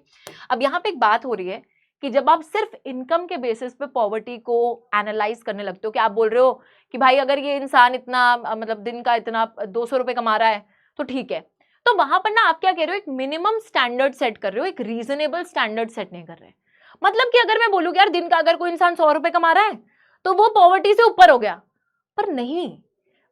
[SPEAKER 1] अब यहाँ पे एक बात हो रही है कि जब आप सिर्फ इनकम के बेसिस पे पॉवर्टी को एनालाइज करने लगते हो, कि आप बोल रहे हो कि भाई अगर ये इंसान इतना मतलब दिन का इतना 200 रुपए कमा रहा है तो ठीक है, तो वहां पर ना आप क्या कह रहे हो, एक मिनिमम स्टैंडर्ड सेट कर रहे हो, एक रीजनेबल स्टैंडर्ड सेट नहीं कर रहे। मतलब कि अगर मैं बोलूँ कि यार दिन का अगर कोई इंसान 100 रुपए कमा रहा है तो वो पॉवर्टी से ऊपर हो गया, पर नहीं,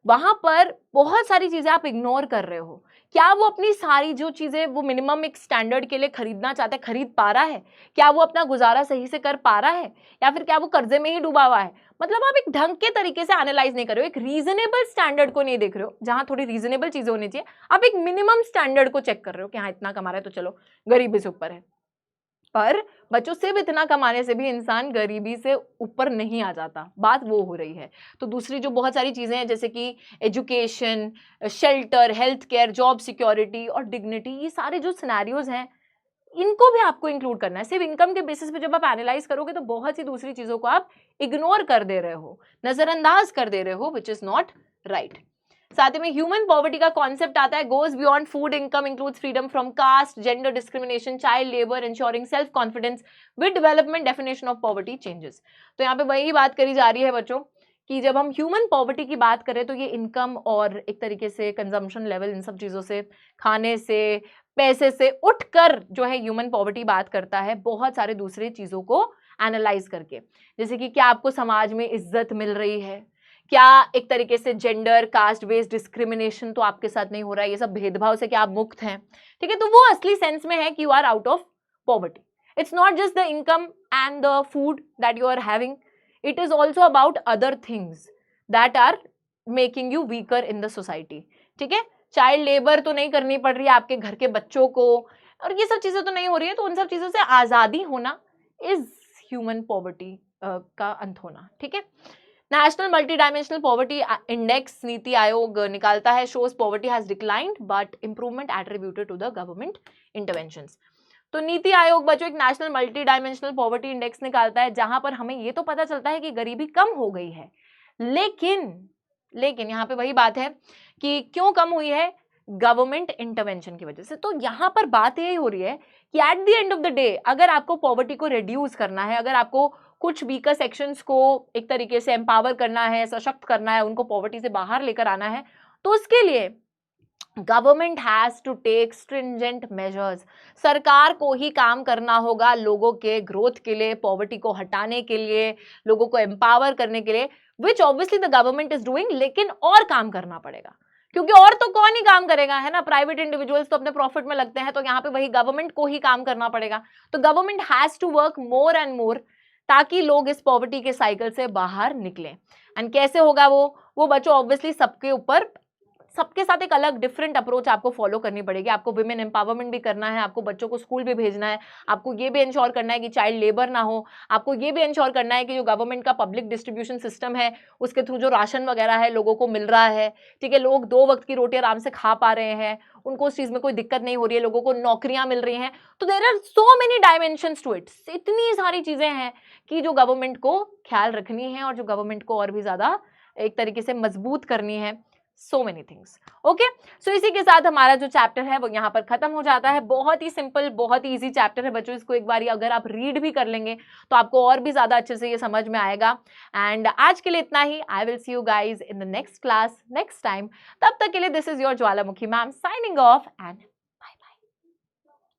[SPEAKER 1] वहां पर बहुत सारी चीजें आप इग्नोर कर रहे हो। क्या वो अपनी सारी जो चीजें वो मिनिमम एक स्टैंडर्ड के लिए खरीदना चाहता है, खरीद पा रहा है? क्या वो अपना गुजारा सही से कर पा रहा है, या फिर क्या वो कर्जे में ही डूबा हुआ है? मतलब आप एक ढंग के तरीके से एनालाइज नहीं कर रहे हो, एक रीजनेबल स्टैंडर्ड को नहीं देख रहे हो, जहां थोड़ी रीजनेबल चीजें होनी चाहिए, आप एक मिनिमम स्टैंडर्ड को चेक कर रहे हो कि हाँ इतना कमा रहा है तो चलो गरीबी से ऊपर है। पर बच्चों, सिर्फ इतना कमाने से भी इंसान गरीबी से ऊपर नहीं आ जाता, बात वो हो रही है। तो दूसरी जो बहुत सारी चीजें हैं जैसे कि education, shelter, health care, job security और डिग्निटी, ये सारे जो सिनेरियोज हैं इनको भी आपको इंक्लूड करना है। सिर्फ इनकम के बेसिस पे जब आप एनालाइज करोगे तो बहुत सी दूसरी चीजों को आप इग्नोर कर दे रहे हो, नजरअंदाज कर दे रहे हो, विच इज नॉट राइट। साथ ही में ह्यूमन पॉवर्टी का कॉन्सेप्ट आता है, goes beyond food income, includes freedom from cast, gender discrimination, child labour, ensuring self confidence with development, definition of poverty changes. तो यहाँ पे वही बात करी जा रही है बच्चों कि जब हम ह्यूमन पॉवर्टी की बात करें तो ये इनकम और एक तरीके से कंजम्पशन लेवल, इन सब चीज़ों से, खाने से, पैसे से उठकर जो है ह्यूमन पॉवर्टी बात करता है बहुत सारे दूसरे चीज़ों को एनालाइज करके, जैसे कि क्या आपको समाज में इज्जत मिल रही है, क्या एक तरीके से जेंडर, कास्ट बेस्ड डिस्क्रिमिनेशन तो आपके साथ नहीं हो रहा है, ये सब भेदभाव से क्या आप मुक्त हैं, ठीक है। तो वो असली सेंस में है कि you are out of poverty. It's not just the income and the food that you are having, it is also about other things that are making you weaker in the society, ठीक है। Child labour तो नहीं करनी पड़ रही है आपके घर के बच्चों को, और ये सब चीजें तो नहीं हो रही है, तो उन सब चीजों से आजादी होना इज ह्यूमन पॉवर्टी का अंत होना, ठीक है। National multi dimensional poverty index NITI Aayog निकालता है, shows poverty has declined but improvement attributed to the government interventions. तो नीति आयोग बच्चों एक national multi dimensional poverty index निकालता है जहां पर हमें ये तो पता चलता है कि गरीबी कम हो गई है, लेकिन यहाँ पे वही बात है कि क्यों कम हुई है, गवर्नमेंट इंटरवेंशन की वजह से। तो यहाँ पर बात यही हो रही है कि at the end of the day अगर आपको पॉवर्टी को रिड्यूस करना है, अगर आपको कुछ वीकर सेक्शंस को एक तरीके से एम्पावर करना है, सशक्त करना है, उनको पॉवर्टी से बाहर लेकर आना है, तो उसके लिए government has to take stringent measures. सरकार को ही काम करना होगा लोगों के ग्रोथ के लिए, पॉवर्टी को हटाने के लिए, लोगों को एम्पावर करने के लिए, which obviously the government is doing. लेकिन और काम करना पड़ेगा, क्योंकि और तो कौन ही काम करेगा, है ना। प्राइवेट इंडिविजुअल्स तो अपने प्रॉफिट में लगते हैं, तो यहाँ पे वही गवर्नमेंट को ही काम करना पड़ेगा। तो government has to work more and more ताकि लोग इस पॉवर्टी के साइकिल से बाहर निकलें। एंड कैसे होगा वो बच्चों ऑब्वियसली सबके ऊपर सबके साथ एक अलग डिफरेंट अप्रोच आपको फॉलो करनी पड़ेगी। आपको विमेन एम्पावरमेंट भी करना है, आपको बच्चों को स्कूल भी भेजना है, आपको ये भी इंश्योर करना है कि चाइल्ड लेबर ना हो, आपको ये भी इंश्योर करना है कि जो गवर्नमेंट का पब्लिक डिस्ट्रीब्यूशन सिस्टम है उसके थ्रू जो राशन वगैरह है लोगों को मिल रहा है, ठीक है, लोग 2 वक्त की रोटी आराम से खा पा रहे हैं, उनको उस चीज में कोई दिक्कत नहीं हो रही है, लोगों को नौकरियां मिल रही हैं। तो there are so many dimensions to it, इतनी सारी चीजें हैं कि जो गवर्नमेंट को ख्याल रखनी है और जो गवर्नमेंट को और भी ज्यादा एक तरीके से मजबूत करनी है। So many things. ओके, सो इसी के साथ हमारा जो चैप्टर है वो यहाँ पर खत्म हो जाता है। बहुत ही सिंपल, बहुत ही इजी चैप्टर है बच्चों। इसको एक बार अगर आप रीड भी कर लेंगे तो आपको और भी ज्यादा अच्छे से ये समझ में आएगा। एंड आज के लिए इतना ही। I will see you guys in the next class next time. तब तक के लिए this is your Jwalamukhi ma'am signing off and